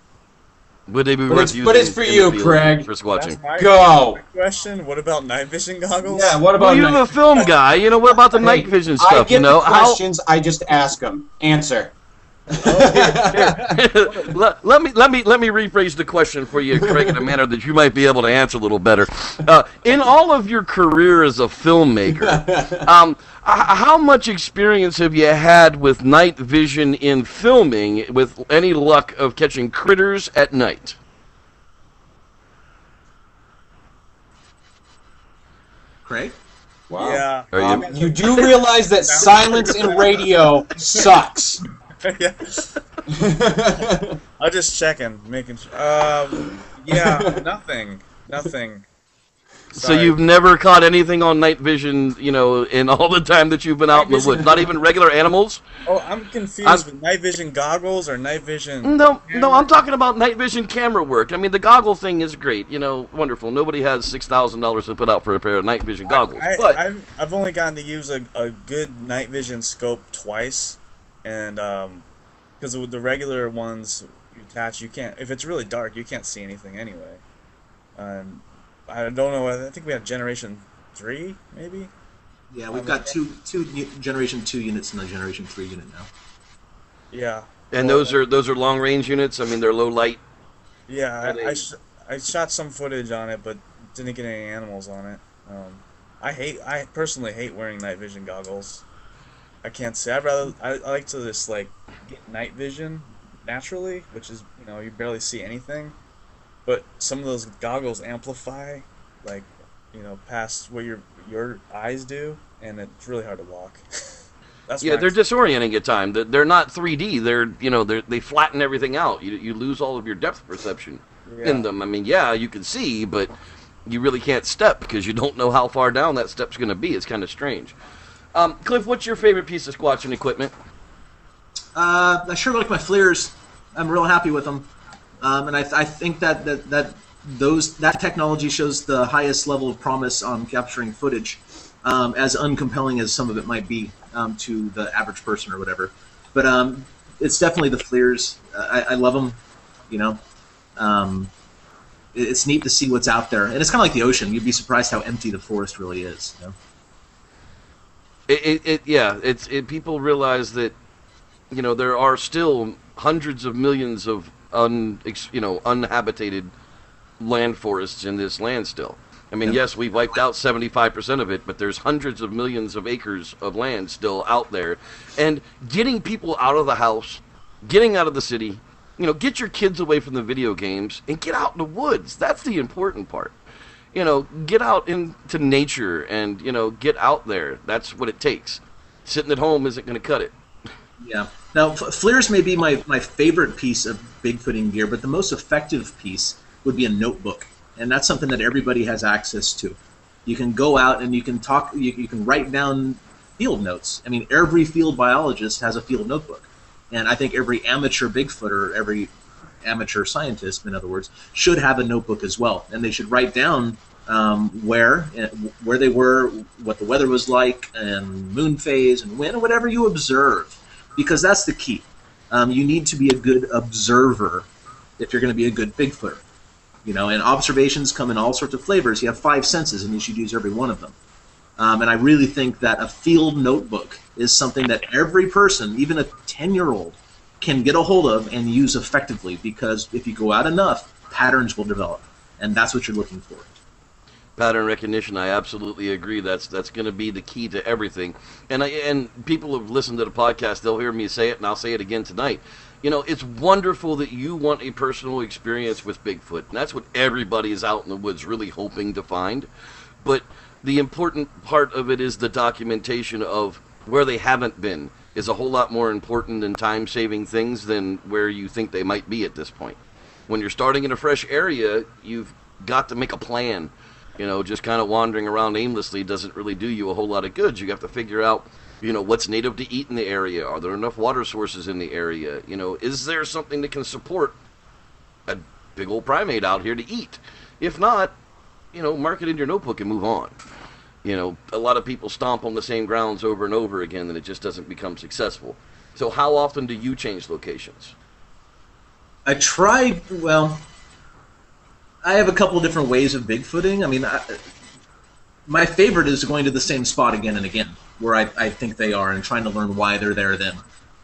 Speaker 2: Would they be
Speaker 3: But
Speaker 2: worth
Speaker 3: it's,
Speaker 2: using
Speaker 3: but it's for
Speaker 2: in
Speaker 3: you,
Speaker 2: the field
Speaker 3: Craig.
Speaker 2: for squatching?
Speaker 3: Go!
Speaker 5: Question, what about night vision goggles?
Speaker 3: Yeah, what
Speaker 2: Well,
Speaker 3: about
Speaker 2: you're
Speaker 3: night...
Speaker 2: the film guy. You know, what about the night vision stuff?
Speaker 3: I get
Speaker 2: you know,
Speaker 3: the questions, I just ask them. Answer.
Speaker 2: let me rephrase the question for you, Craig, in a manner that you might be able to answer a little better. In all of your career as a filmmaker, how much experience have you had with night vision in filming, with any luck of catching critters at night?
Speaker 4: Craig?
Speaker 3: Wow.
Speaker 5: Yeah.
Speaker 2: Are you-
Speaker 3: You do realize that silence in radio sucks.
Speaker 5: Yeah. I'm just checking, making sure. Yeah, nothing.
Speaker 2: So you've never caught anything on night vision, you know, in all the time that you've been out in the woods? Not even regular animals?
Speaker 5: Oh, I'm confused with night vision goggles or night vision.
Speaker 2: No, I'm talking about night vision camera work. I mean, the goggle thing is great, you know, wonderful. Nobody has $6,000 to put out for a pair of night vision goggles.
Speaker 5: I've only gotten to use a good night vision scope twice, and because with the regular ones you attach, you can't. If it's really dark, you can't see anything anyway. And I don't know. I think we have Generation 3, maybe.
Speaker 4: Yeah, we've got two Generation 2 units and a Generation 3 unit now.
Speaker 5: Yeah.
Speaker 2: And those are long range units. I mean, they're low light.
Speaker 5: Yeah, I shot some footage on it, but didn't get any animals on it. I personally hate wearing night vision goggles. I can't say. I like to just like get night vision naturally, which is, you know, you barely see anything. But some of those goggles amplify, like, you know, past what your eyes do, and it's really hard to walk.
Speaker 2: They're disorienting at times. They're not 3D. They flatten everything out. You lose all of your depth perception in them. I mean, yeah, you can see, but you really can't step because you don't know how far down that step's going to be. It's kind of strange. Cliff, what's your favorite piece of squatching equipment?
Speaker 4: I sure like my FLIRs. I'm real happy with them. And I think that technology shows the highest level of promise on capturing footage, as uncompelling as some of it might be to the average person or whatever. But it's definitely the FLIRs. I love them. You know, it's neat to see what's out there, and it's kind of like the ocean. You'd be surprised how empty the forest really is. You know?
Speaker 2: People realize that, you know, there are still hundreds of millions of uninhabited land forests in this land still. I mean, yes, we've wiped out 75% of it, but there's hundreds of millions of acres of land still out there. And getting people out of the house, getting out of the city, you know, get your kids away from the video games and get out in the woods. That's the important part. You know, get out into nature and, you know, get out there. That's what it takes. Sitting at home isn't going to cut it.
Speaker 4: Yeah. Now, FLIRs may be my favorite piece of Bigfooting gear, but the most effective piece would be a notebook, and that's something that everybody has access to. You can go out and you can talk. You can write down field notes. I mean, every field biologist has a field notebook, and I think every amateur Bigfooter, every amateur scientist, in other words, should have a notebook as well, and they should write down where they were, what the weather was like, and moon phase, and when, whatever you observe. Because that's the key. You need to be a good observer if you're going to be a good Bigfooter. You know, and observations come in all sorts of flavors. You have 5 senses, and you should use every one of them. And I really think that a field notebook is something that every person, even a 10-year-old, can get a hold of and use effectively. Because if you go out enough, patterns will develop, and that's what you're looking for.
Speaker 2: Pattern recognition, I absolutely agree. That's going to be the key to everything. And people have listened to the podcast, they'll hear me say it, and I'll say it again tonight. You know, it's wonderful that you want a personal experience with Bigfoot, and that's what everybody is out in the woods really hoping to find. But the important part of it is the documentation of where they haven't been is a whole lot more important than time-saving things than where you think they might be at this point. When you're starting in a fresh area, you've got to make a plan. You know, just kind of wandering around aimlessly doesn't really do you a whole lot of good. You have to figure out, you know, what's native to eat in the area. Are there enough water sources in the area? You know, is there something that can support a big old primate out here to eat? If not, you know, mark it in your notebook and move on. You know, a lot of people stomp on the same grounds over and over again, and it just doesn't become successful. So how often do you change locations?
Speaker 4: I tried, well, I have a couple different ways of Bigfooting. I mean, my favorite is going to the same spot again and again, where I think they are, and trying to learn why they're there then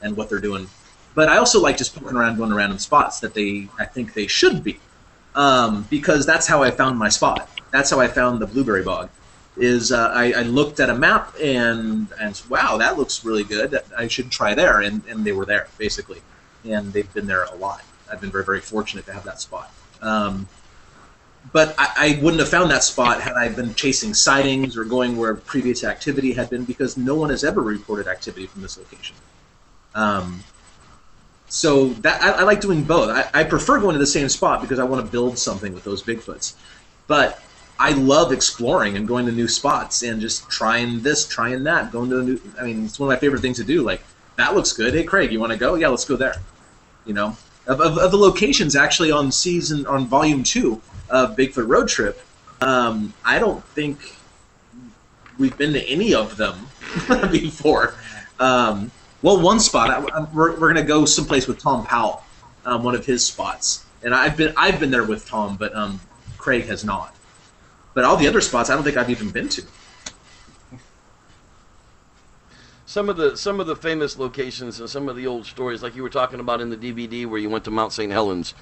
Speaker 4: and what they're doing. But I also like just poking around, going to random spots that I think they should be, because that's how I found my spot. That's how I found the blueberry bog. I looked at a map and wow, that looks really good. I should try there, and they were there basically, and they've been there a lot. I've been very, very fortunate to have that spot. But I wouldn't have found that spot had I been chasing sightings or going where previous activity had been, because no one has ever reported activity from this location. So that I like doing both. I prefer going to the same spot because I want to build something with those Bigfoots. But I love exploring and going to new spots and just trying this, trying that, going to a new. I mean, it's one of my favorite things to do. Like, that looks good. Hey, Craig, you want to go? Yeah, let's go there. You know, of the locations actually on volume 2 of Bigfoot Road Trip, I don't think we've been to any of them before. Well, one spot we're gonna go someplace with Tom Powell, one of his spots, and I've been there with Tom, but Craig has not. But all the other spots, I don't think I've even been to.
Speaker 2: Some of the famous locations and some of the old stories, like you were talking about in the DVD where you went to Mount St. Helens,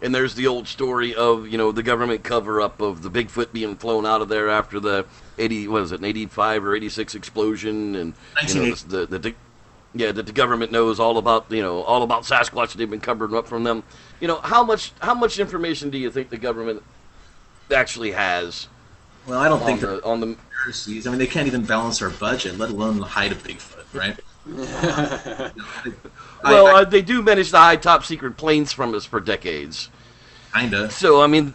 Speaker 2: and there's the old story of, you know, the government cover-up of the Bigfoot being flown out of there after the 85 or 86 explosion, and you know, that the government knows all about, you know, all about Sasquatch. They've been covering up from them. You know, how much information do you think the government actually has? Well, I don't think on the conspiracies.
Speaker 4: I mean, they can't even balance our budget, let alone the height of Bigfoot, right?
Speaker 2: Well, they do manage to hide top secret planes from us for decades.
Speaker 4: Kinda.
Speaker 2: So, I mean,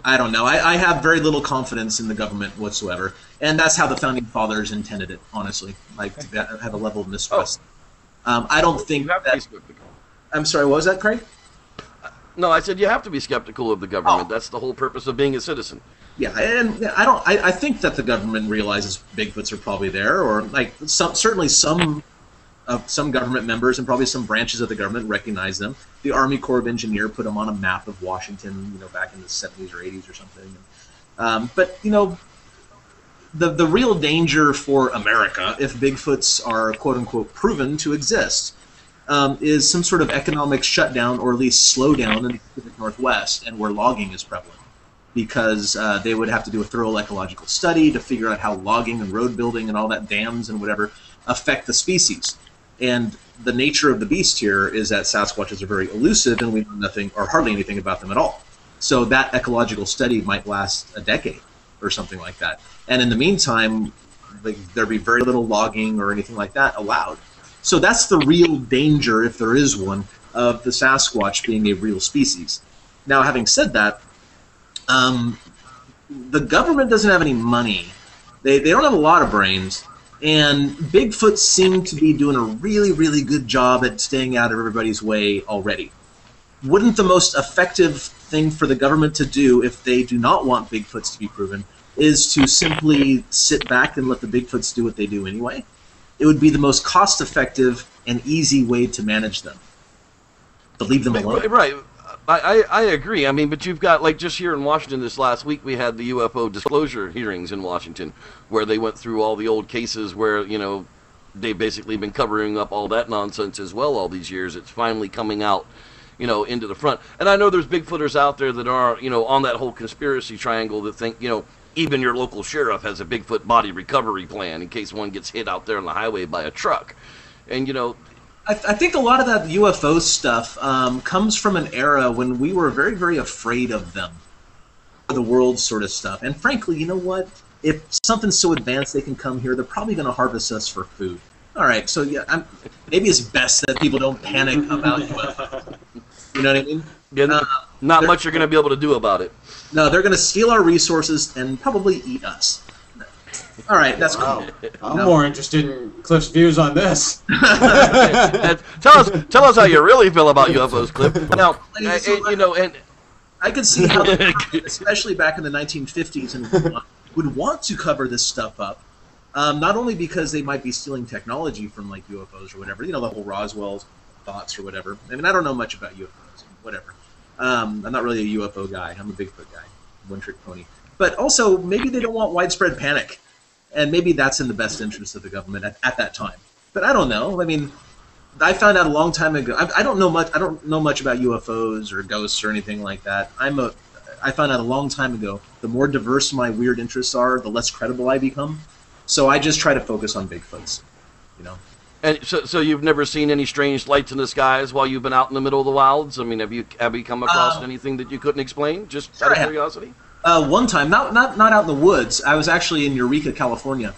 Speaker 4: I don't know. I have very little confidence in the government whatsoever, and that's how the founding fathers intended it. Honestly, like, to have a level of mistrust. I don't think that. I'm sorry. What was that, Craig?
Speaker 2: No, I said you have to be skeptical of the government. That's the whole purpose of being a citizen.
Speaker 4: Yeah, and I think that the government realizes Bigfoots are probably there, or like certainly some government members and probably some branches of the government recognize them. The Army Corps of Engineers put them on a map of Washington, you know, back in the 70s or 80s or something. But you know, the real danger for America, if Bigfoots are quote unquote proven to exist, is some sort of economic shutdown, or at least slowdown in the Pacific Northwest, and where logging is prevalent, because they would have to do a thorough ecological study to figure out how logging and road building and all that, dams and whatever, affect the species. And the nature of the beast here is that Sasquatches are very elusive, and we know nothing or hardly anything about them at all. So that ecological study might last a decade or something like that. And in the meantime, there'd be very little logging or anything like that allowed. So that's the real danger, if there is one, of the Sasquatch being a real species. Now, having said that, the government doesn't have any money. They don't have a lot of brains, and Bigfoot seem to be doing a really, really good job at staying out of everybody's way already. Wouldn't the most effective thing for the government to do, if they do not want Bigfoots to be proven, is to simply sit back and let the Bigfoots do what they do anyway? It would be the most cost-effective and easy way to manage them. To leave them alone.
Speaker 2: Right. I agree. I mean, but you've got, like, just here in Washington this last week, we had the UFO disclosure hearings in Washington, where they went through all the old cases where, you know, they've basically been covering up all that nonsense as well all these years. It's finally coming out, you know, into the front. And I know there's Bigfooters out there that are, you know, on that whole conspiracy triangle that think, you know, even your local sheriff has a Bigfoot body recovery plan in case one gets hit out there on the highway by a truck. And, you know,
Speaker 4: I think a lot of that UFO stuff comes from an era when we were very, very afraid of them, the world sort of stuff. And frankly, you know what? If something's so advanced they can come here, they're probably going to harvest us for food. All right, so yeah, maybe it's best that people don't panic about UFO. You know what I mean?
Speaker 2: Yeah, not much you're going to be able to do about it.
Speaker 4: No, they're going to steal our resources and probably eat us. All right, that's cool.
Speaker 3: I'm more interested in Cliff's views on this.
Speaker 2: Tell us how you really feel about UFOs, Cliff. Now, you know, and
Speaker 4: I could see how, especially back in the 1950s and would want to cover this stuff up. Not only because they might be stealing technology from like UFOs or whatever, the whole Roswell thoughts or whatever. I mean, I don't know much about UFOs, whatever. I'm not really a UFO guy. I'm a Bigfoot guy, one-trick pony. But also, maybe they don't want widespread panic, and maybe that's in the best interest of the government at that time. But I don't know. I mean, I found out a long time ago. I don't know much. I don't know much about UFOs or ghosts or anything like that. I found out a long time ago. The more diverse my weird interests are, the less credible I become. So I just try to focus on Bigfoots,
Speaker 2: And so you've never seen any strange lights in the skies while you've been out in the middle of the wilds? I mean, have you come across anything that you couldn't explain, just out of curiosity?
Speaker 4: One time, not out in the woods. I was actually in Eureka, California,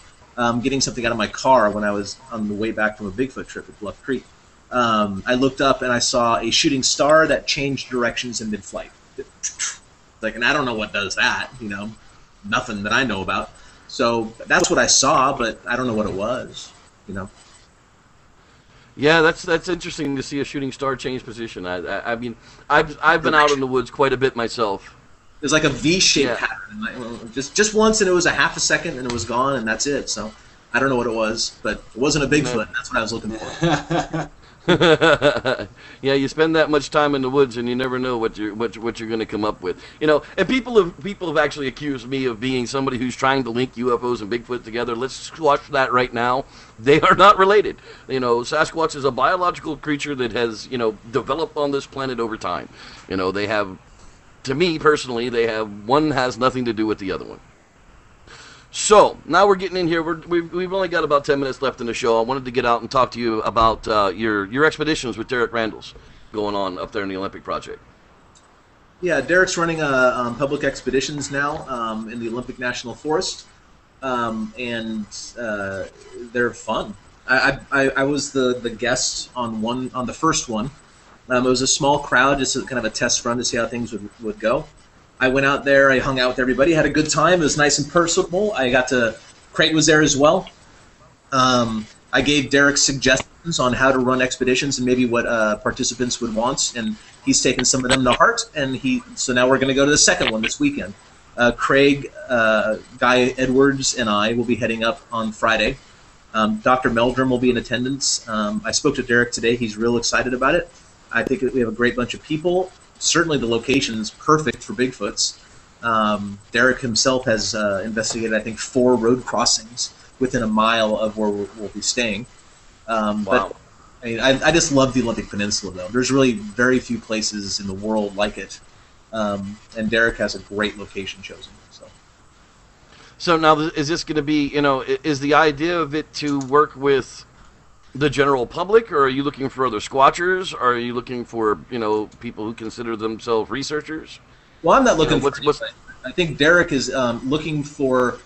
Speaker 4: getting something out of my car when I was on the way back from a Bigfoot trip at Bluff Creek. I looked up and I saw a shooting star that changed directions in mid-flight. And I don't know what does that, nothing that I know about. So that's what I saw, but I don't know what it was,
Speaker 2: Yeah, that's interesting to see a shooting star change position. I mean, I've been out in the woods quite a bit myself.
Speaker 4: There's like a V-shaped pattern, just once, and it was a half a second, and it was gone, and that's it. So I don't know what it was, but it wasn't a Bigfoot. And that's what I was looking for.
Speaker 2: Yeah, you spend that much time in the woods, and you never know what you're going to come up with. And people have actually accused me of being somebody who's trying to link UFOs and Bigfoot together. Let's squash that right now. They are not related. Sasquatch is a biological creature that has developed on this planet over time. They have, to me personally, one has nothing to do with the other one. So, now we're getting in here. We've only got about 10 minutes left in the show. I wanted to get out and talk to you about your expeditions with Derek Randall's going on up there in the Olympic Project.
Speaker 4: Yeah, Derek's running public expeditions now in the Olympic National Forest, and they're fun. I was the guest on the first one. It was a small crowd, just kind of a test run to see how things would go. I went out there, I hung out with everybody, had a good time. It was nice and personable. Craig was there as well. I gave Derek suggestions on how to run expeditions and maybe what participants would want, and he's taken some of them to heart. So now we're going to go to the second one this weekend. Craig, Guy Edwards, and I will be heading up on Friday. Dr. Meldrum will be in attendance. I spoke to Derek today. He's real excited about it. I think we have a great bunch of people. Certainly the location is perfect for Bigfoots. Derek himself has investigated, I think, 4 road crossings within a mile of where we'll be staying.
Speaker 2: Wow.
Speaker 4: But I just love the Olympic Peninsula, though. There's really very few places in the world like it. And Derek has a great location chosen.
Speaker 2: So now, is this going to be, is the idea of it to work with the general public, or are you looking for other squatchers? Or are you looking for, people who consider themselves researchers?
Speaker 4: Well, I'm not looking for anybody. I think Derek is looking for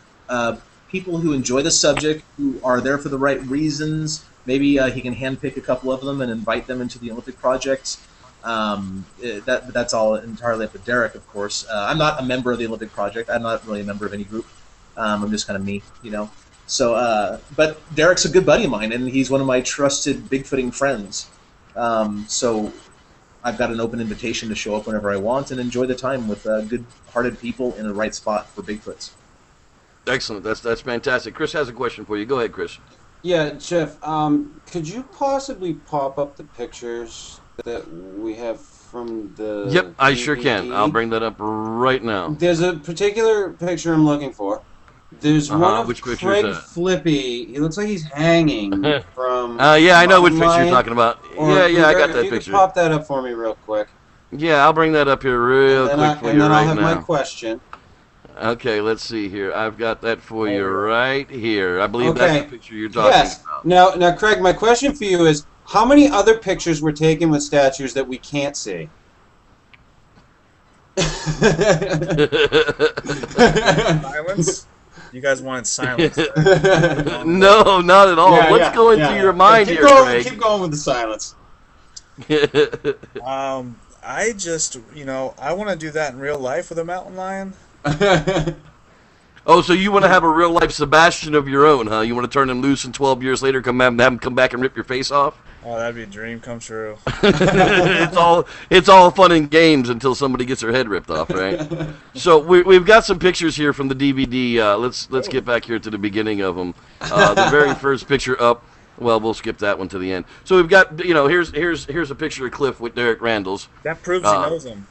Speaker 4: people who enjoy the subject, who are there for the right reasons. Maybe he can handpick a couple of them and invite them into the Olympic projects. That's all entirely up to Derek, of course. I'm not a member of the Olympic project. I'm not really a member of any group. I'm just kind of me, So, but Derek's a good buddy of mine, and he's one of my trusted Bigfooting friends. So I've got an open invitation to show up whenever I want and enjoy the time with good-hearted people in the right spot for Bigfoots.
Speaker 2: Excellent. That's fantastic. Chris has a question for you. Go ahead, Chris.
Speaker 6: Yeah, Jeff, could you possibly pop up the pictures that we have from the
Speaker 2: Yep, I sure
Speaker 6: DVD?
Speaker 2: can. I'll bring that up right now.
Speaker 6: There's a particular picture I'm looking for. There's one of
Speaker 2: which picture
Speaker 6: Craig
Speaker 2: is that?
Speaker 6: Flippy. He looks like he's hanging from...
Speaker 2: yeah, I know which picture you're talking about.
Speaker 6: Or
Speaker 2: Yeah, I got that
Speaker 6: if
Speaker 2: picture.
Speaker 6: you could pop that up for me real quick.
Speaker 2: Yeah, I'll bring that up here real quick for you right now.
Speaker 6: And then I'll have my question.
Speaker 2: Okay, let's see here. I've got that for you right here. I believe that's the picture you're talking about.
Speaker 6: Now, Craig, my question for you is, how many other pictures were taken with statues that we can't see?
Speaker 5: Silence? You guys wanted silence.
Speaker 2: No, not at all. What's going through your mind here, Craig?
Speaker 3: Keep going with the silence.
Speaker 5: I just, I want to do that in real life with a mountain lion.
Speaker 2: Oh, so you want to have a real-life Sebastian of your own, huh? You want to turn him loose and 12 years later have him come back and rip your face off?
Speaker 5: Oh, that'd be a dream come true.
Speaker 2: it's all fun and games until somebody gets their head ripped off, right? So we've got some pictures here from the DVD. Let's get back here to the beginning of them. The very first picture up. Well, we'll skip that one to the end. So we've got, here's a picture of Cliff with Derek Randall's.
Speaker 5: That proves he knows him.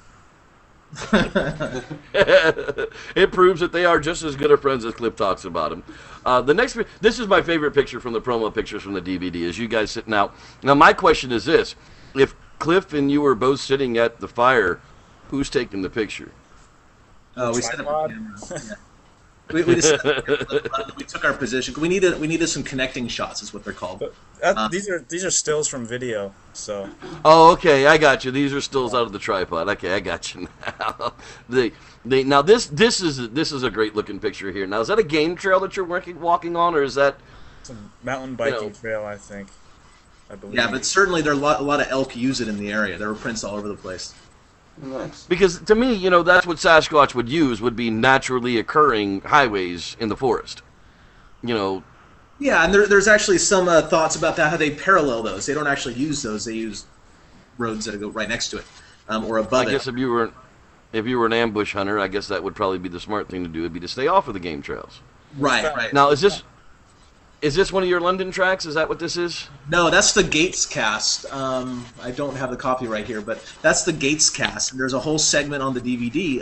Speaker 2: It proves that they are just as good of friends as Cliff talks about him. This is my favorite picture from the promo pictures from the DVD, is you guys sitting out. Now, my question is this. If Cliff and you were both sitting at the fire, who's taking the picture?
Speaker 4: We set up the camera. Yeah. We took our position. We needed some connecting shots, is what they're called.
Speaker 5: These are stills from video. So.
Speaker 2: Oh, okay, I got you. These are stills out of the tripod. Okay, I got you now. Now this is a great looking picture here. Now, is that a game trail that you're walking on, or is that
Speaker 5: some mountain biking trail? I think. I believe.
Speaker 4: Yeah, but certainly there are a lot of elk use it in the area. There were prints all over the place.
Speaker 6: Nice.
Speaker 2: Because to me, that's what Sasquatch would use, would be naturally occurring highways in the forest.
Speaker 4: Yeah, and there's actually some thoughts about that, how they parallel those. They don't actually use those. They use roads that go right next to it, or above it.
Speaker 2: I guess if you were an ambush hunter, I guess that would probably be the smart thing to do, would be to stay off of the game trails.
Speaker 4: Right.
Speaker 2: Now, is this one of your London tracks? Is that what this is?
Speaker 4: No, that's the Gates cast. I don't have the copy right here, but that's the Gates cast. And there's a whole segment on the DVD,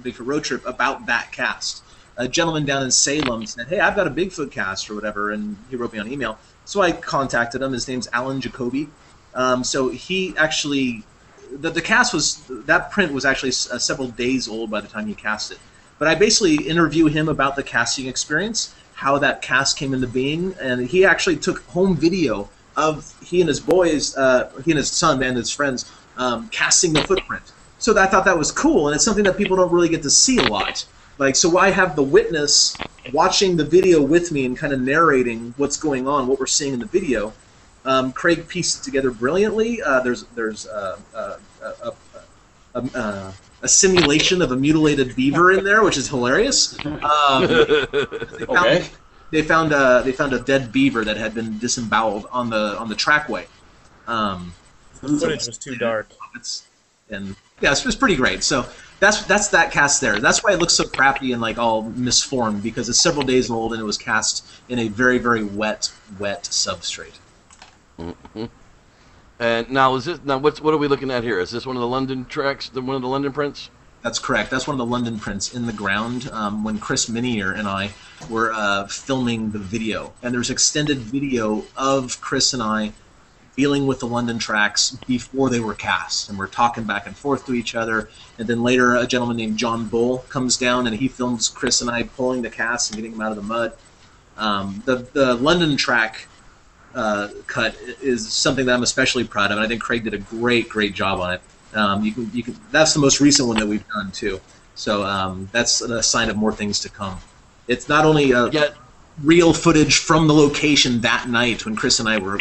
Speaker 4: Bigfoot Road Trip, about that cast. A gentleman down in Salem said, "Hey, I've got a Bigfoot cast or whatever," and he wrote me on email. So I contacted him. His name's Alan Jacoby. So he actually, the cast that print was actually several days old by the time he cast it. But I basically interview him about the casting experience, how that cast came into being, and he actually took home video of he and his boys, he and his son and his friends, casting the footprint. So I thought that was cool, and it's something that people don't really get to see a lot. So I have the witness watching the video with me and kind of narrating what's going on, what we're seeing in the video. Craig pieced it together brilliantly. There's a simulation of a mutilated beaver in there, which is hilarious. They found a dead beaver that had been disemboweled on the trackway.
Speaker 5: The footage was too dark.
Speaker 4: And yeah, it's pretty great. So that's that cast there. That's why it looks so crappy and all misformed, because it's several days old and it was cast in a very, very wet substrate.
Speaker 2: Mm-hmm. And now what are we looking at here? Is this one of the London tracks, one of the London prints?
Speaker 4: That's correct. That's one of the London prints in the ground when Chris Minier and I were filming the video. And there's extended video of Chris and I dealing with the London tracks before they were cast. And we're talking back and forth to each other. And then later a gentleman named John Bull comes down and he films Chris and I pulling the cast and getting them out of the mud. The London track cut is something that I'm especially proud of, and I think Craig did a great job on it. You can that's the most recent one that we've done too. So that's a sign of more things to come. It's not only real footage from the location that night when Chris and I were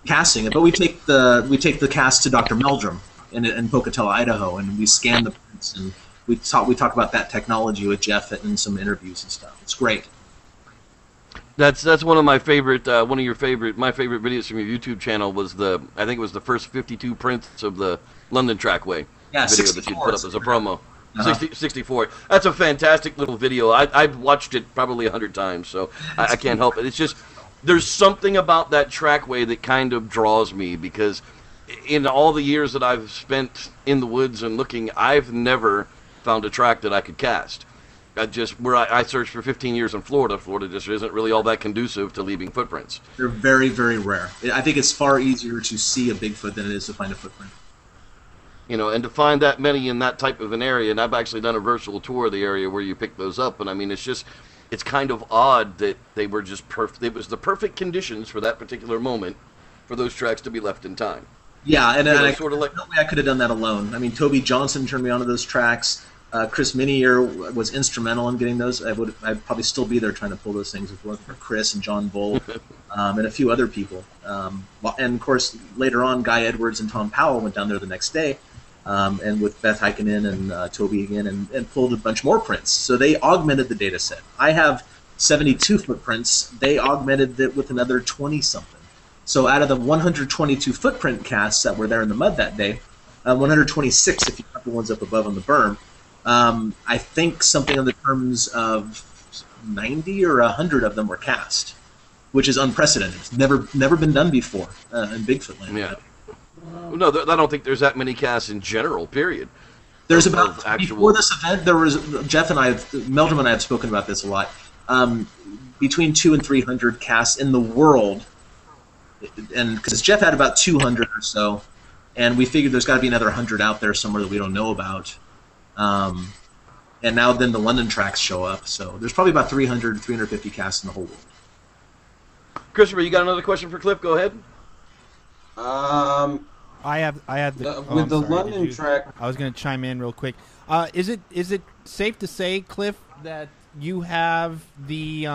Speaker 4: casting it, but we take the cast to Dr. Meldrum in Pocatello, Idaho, and we scan the prints, and we talk about that technology with Jeff in some interviews and stuff. It's great.
Speaker 2: That's one of my favorite my favorite videos from your YouTube channel was I think it was the first 52 prints of the London Trackway video that you put up as a promo. 64. That's a fantastic little video. I've watched it probably 100 times, so I can't help it. It's just there's something about that trackway that kind of draws me, because in all the years that I've spent in the woods and looking, I've never found a track that I could cast. I searched for 15 years in Florida. Florida just isn't really all that conducive to leaving footprints.
Speaker 4: They're very, very rare. I think it's far easier to see a Bigfoot than it is to find a footprint.
Speaker 2: And to find that many in that type of an area, and I've actually done a virtual tour of the area where you pick those up, and I mean, it's kind of odd that they were just perfect. It was the perfect conditions for that particular moment for those tracks to be left in time.
Speaker 4: Yeah, and I
Speaker 2: sort of like,
Speaker 4: no way I could have done that alone. I mean, Toby Johnson turned me onto those tracks. Chris Minier was instrumental in getting those. I'd probably still be there trying to pull those things if it wasn't for Chris and John Bull and a few other people. And of course, later on, Guy Edwards and Tom Powell went down there the next day, and with Beth Heikkinen and Toby again, and pulled a bunch more prints. So they augmented the data set. I have 72 footprints. They augmented it with another 20-something. So out of the 122 footprint casts that were there in the mud that day, 126 if you count the ones up above on the berm, I think something in the terms of 90 or 100 of them were cast, which is unprecedented. It's never been done before in Bigfoot land.
Speaker 2: Yeah. No, I don't think there's that many casts in general, period.
Speaker 4: There's about, before this event, there was, Jeff and I, Meldrum and I have spoken about this a lot, between 200 and 300 casts in the world, and because Jeff had about 200 or so, and we figured there's got to be another 100 out there somewhere that we don't know about. And now then the London tracks show up, so there's probably about 300, 350 casts in the whole world.
Speaker 2: Christopher, you got another question for Cliff? Go ahead.
Speaker 1: I have the
Speaker 6: with the London track.
Speaker 1: I was going to chime in real quick. Is it safe to say, Cliff, that you have the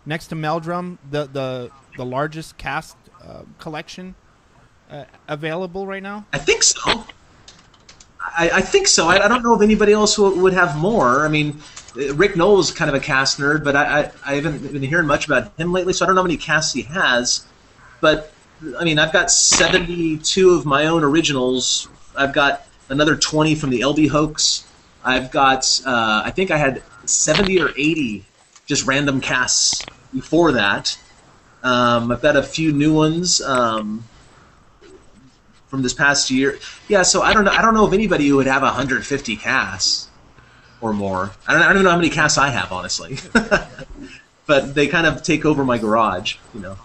Speaker 1: next to Meldrum the largest cast collection available right now?
Speaker 4: I think so. I think so. I don't know if anybody else would have more. I mean, Rick Knoll's kind of a cast nerd, but I haven't been hearing much about him lately, so I don't know how many casts he has. But I mean, I've got 72 of my own originals. I've got another 20 from the LB hoax. I've got, I think I had 70 or 80 just random casts before that. I've got a few new ones from this past year. Yeah, so I don't know of anybody who would have 150 casts or more. I don't even know how many casts I have, honestly. But they kind of take over my garage, you know.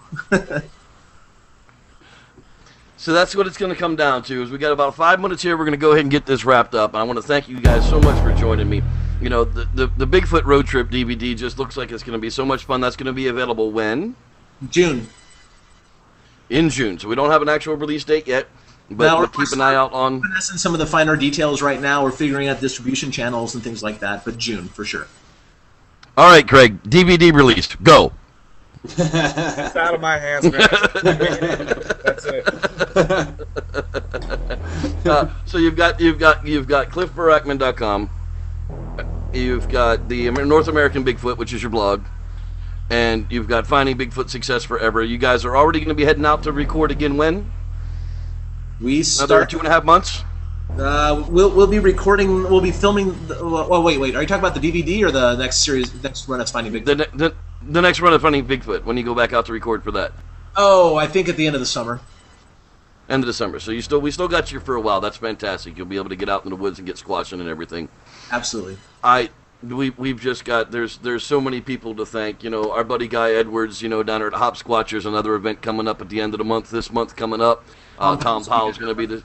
Speaker 2: So that's what it's going to come down to. Is we got about 5 minutes here. We're going to go ahead and get this wrapped up. And I want to thank you guys so much for joining me. You know, the Bigfoot Road Trip DVD just looks like it's going to be so much fun. That's going to be available when?
Speaker 4: June.
Speaker 2: In June. So we don't have an actual release date yet, but we'll keep an eye out on
Speaker 4: some of the finer details right now. We're figuring out distribution channels and things like that, but June for sure.
Speaker 2: All right, Craig. DVD released. Go.
Speaker 5: It's out of my hands, man. That's it.
Speaker 2: So you've got cliffbarackman.com. You've got the North American Bigfoot, which is your blog, and you've got Finding Bigfoot Success Forever. You guys are already going to be heading out to record again when? Another 2.5 months.
Speaker 4: We'll be recording. We'll be filming. Well, wait. Are you talking about the DVD or the next series, next run of Finding Bigfoot?
Speaker 2: The next run of Finding Bigfoot. When you go back out to record for that?
Speaker 4: Oh, I think at the end of the summer.
Speaker 2: End of December. So we still got you for a while. That's fantastic. You'll be able to get out in the woods and get squatching and everything.
Speaker 4: Absolutely.
Speaker 2: We've just got there's so many people to thank. You know, our buddy Guy Edwards. You know, down there at Hop Squatchers, another event coming up at the end of the month. This month coming up. Tom Powell's going to be the.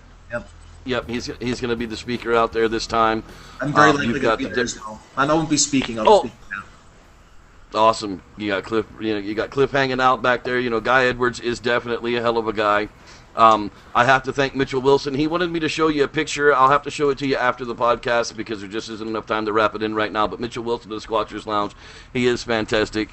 Speaker 2: Yep, he's going to be the speaker out there this time.
Speaker 4: I'm very likely to be there as well. I won't be speaking. I'll be speaking now.
Speaker 2: Awesome. You got Cliff. You got Cliff hanging out back there. You know, Guy Edwards is definitely a hell of a guy. I have to thank Mitchell Wilson. He wanted me to show you a picture. I'll have to show it to you after the podcast because there just isn't enough time to wrap it in right now. But Mitchell Wilson of the Squatchers Lounge, he is fantastic.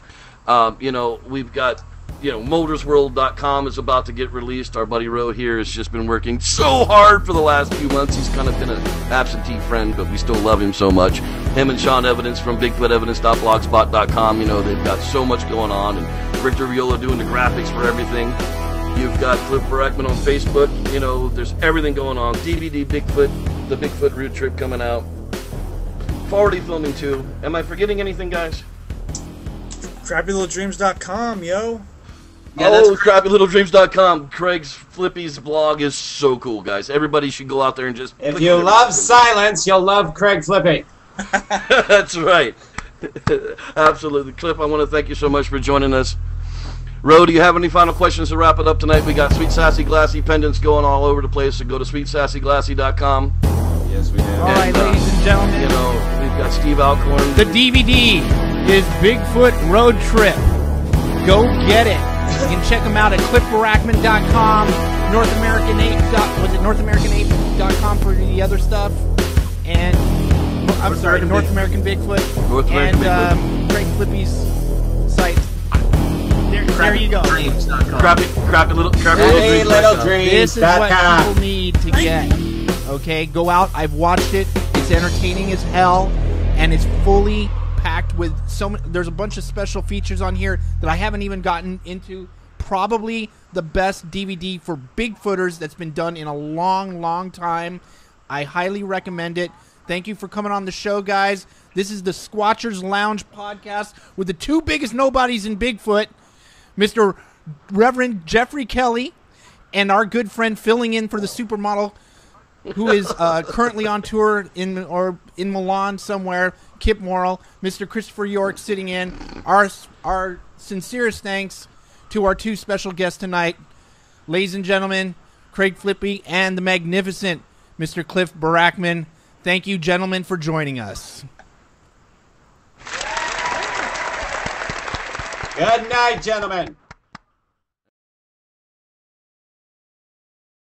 Speaker 2: You know, we've got, you know, motorsworld.com is about to get released. Our buddy Ro here has just been working so hard for the last few months. He's kind of been an absentee friend, but we still love him so much. Him and Sean Evidence from BigfootEvidence.blogspot.com, you know, they've got so much going on. And Victor Viola doing the graphics for everything. You've got Cliff Barackman on Facebook. You know, there's everything going on. DVD Bigfoot, the Bigfoot Road Trip coming out. Already filming too. Am I forgetting anything, guys?
Speaker 5: CrappyLittleDreams.com, yo.
Speaker 4: Yeah, that's
Speaker 2: CrappyLittleDreams.com. Craig's Flippy's blog is so cool, guys. Everybody should go out there and just...
Speaker 3: If you love silence, you'll love Craig Flippy.
Speaker 2: That's right. Absolutely. Cliff, I want to thank you so much for joining us. Ro, do you have any final questions to wrap it up tonight? We got Sweet Sassy Glassy pendants going all over the place, so go to sweetsassyglassy.com.
Speaker 6: Yes, we have.
Speaker 1: All right, ladies and gentlemen.
Speaker 2: You know, we've got Steve Alcorn.
Speaker 1: The DVD is Bigfoot Road Trip. Go get it. You can check them out at cliffbarackman.com, NorthAmericanApe.com for the other stuff, and I'm sorry, North American Bigfoot, and Craig Flippy's site. There you go.
Speaker 2: Crappy little
Speaker 3: Dreams.
Speaker 1: This is what people need to get. Okay, go out. I've watched it. It's entertaining as hell, and it's fully packed with so many. There's a bunch of special features on here that I haven't even gotten into probably the best DVD for Bigfooters that's been done in a long, long time. I highly recommend it. Thank you for coming on the show, guys. This is the Squatchers Lounge podcast with the two biggest nobodies in Bigfoot, Mr. Reverend Jeffrey Kelly and our good friend filling in for the supermodel who is currently on tour in Milan somewhere, Kip Morrill, Mr. Christopher York sitting in. Our sincerest thanks to our two special guests tonight, ladies and gentlemen, Craig Flippy and the magnificent Mr. Cliff Barackman. Thank you, gentlemen, for joining us.
Speaker 3: Good night, gentlemen.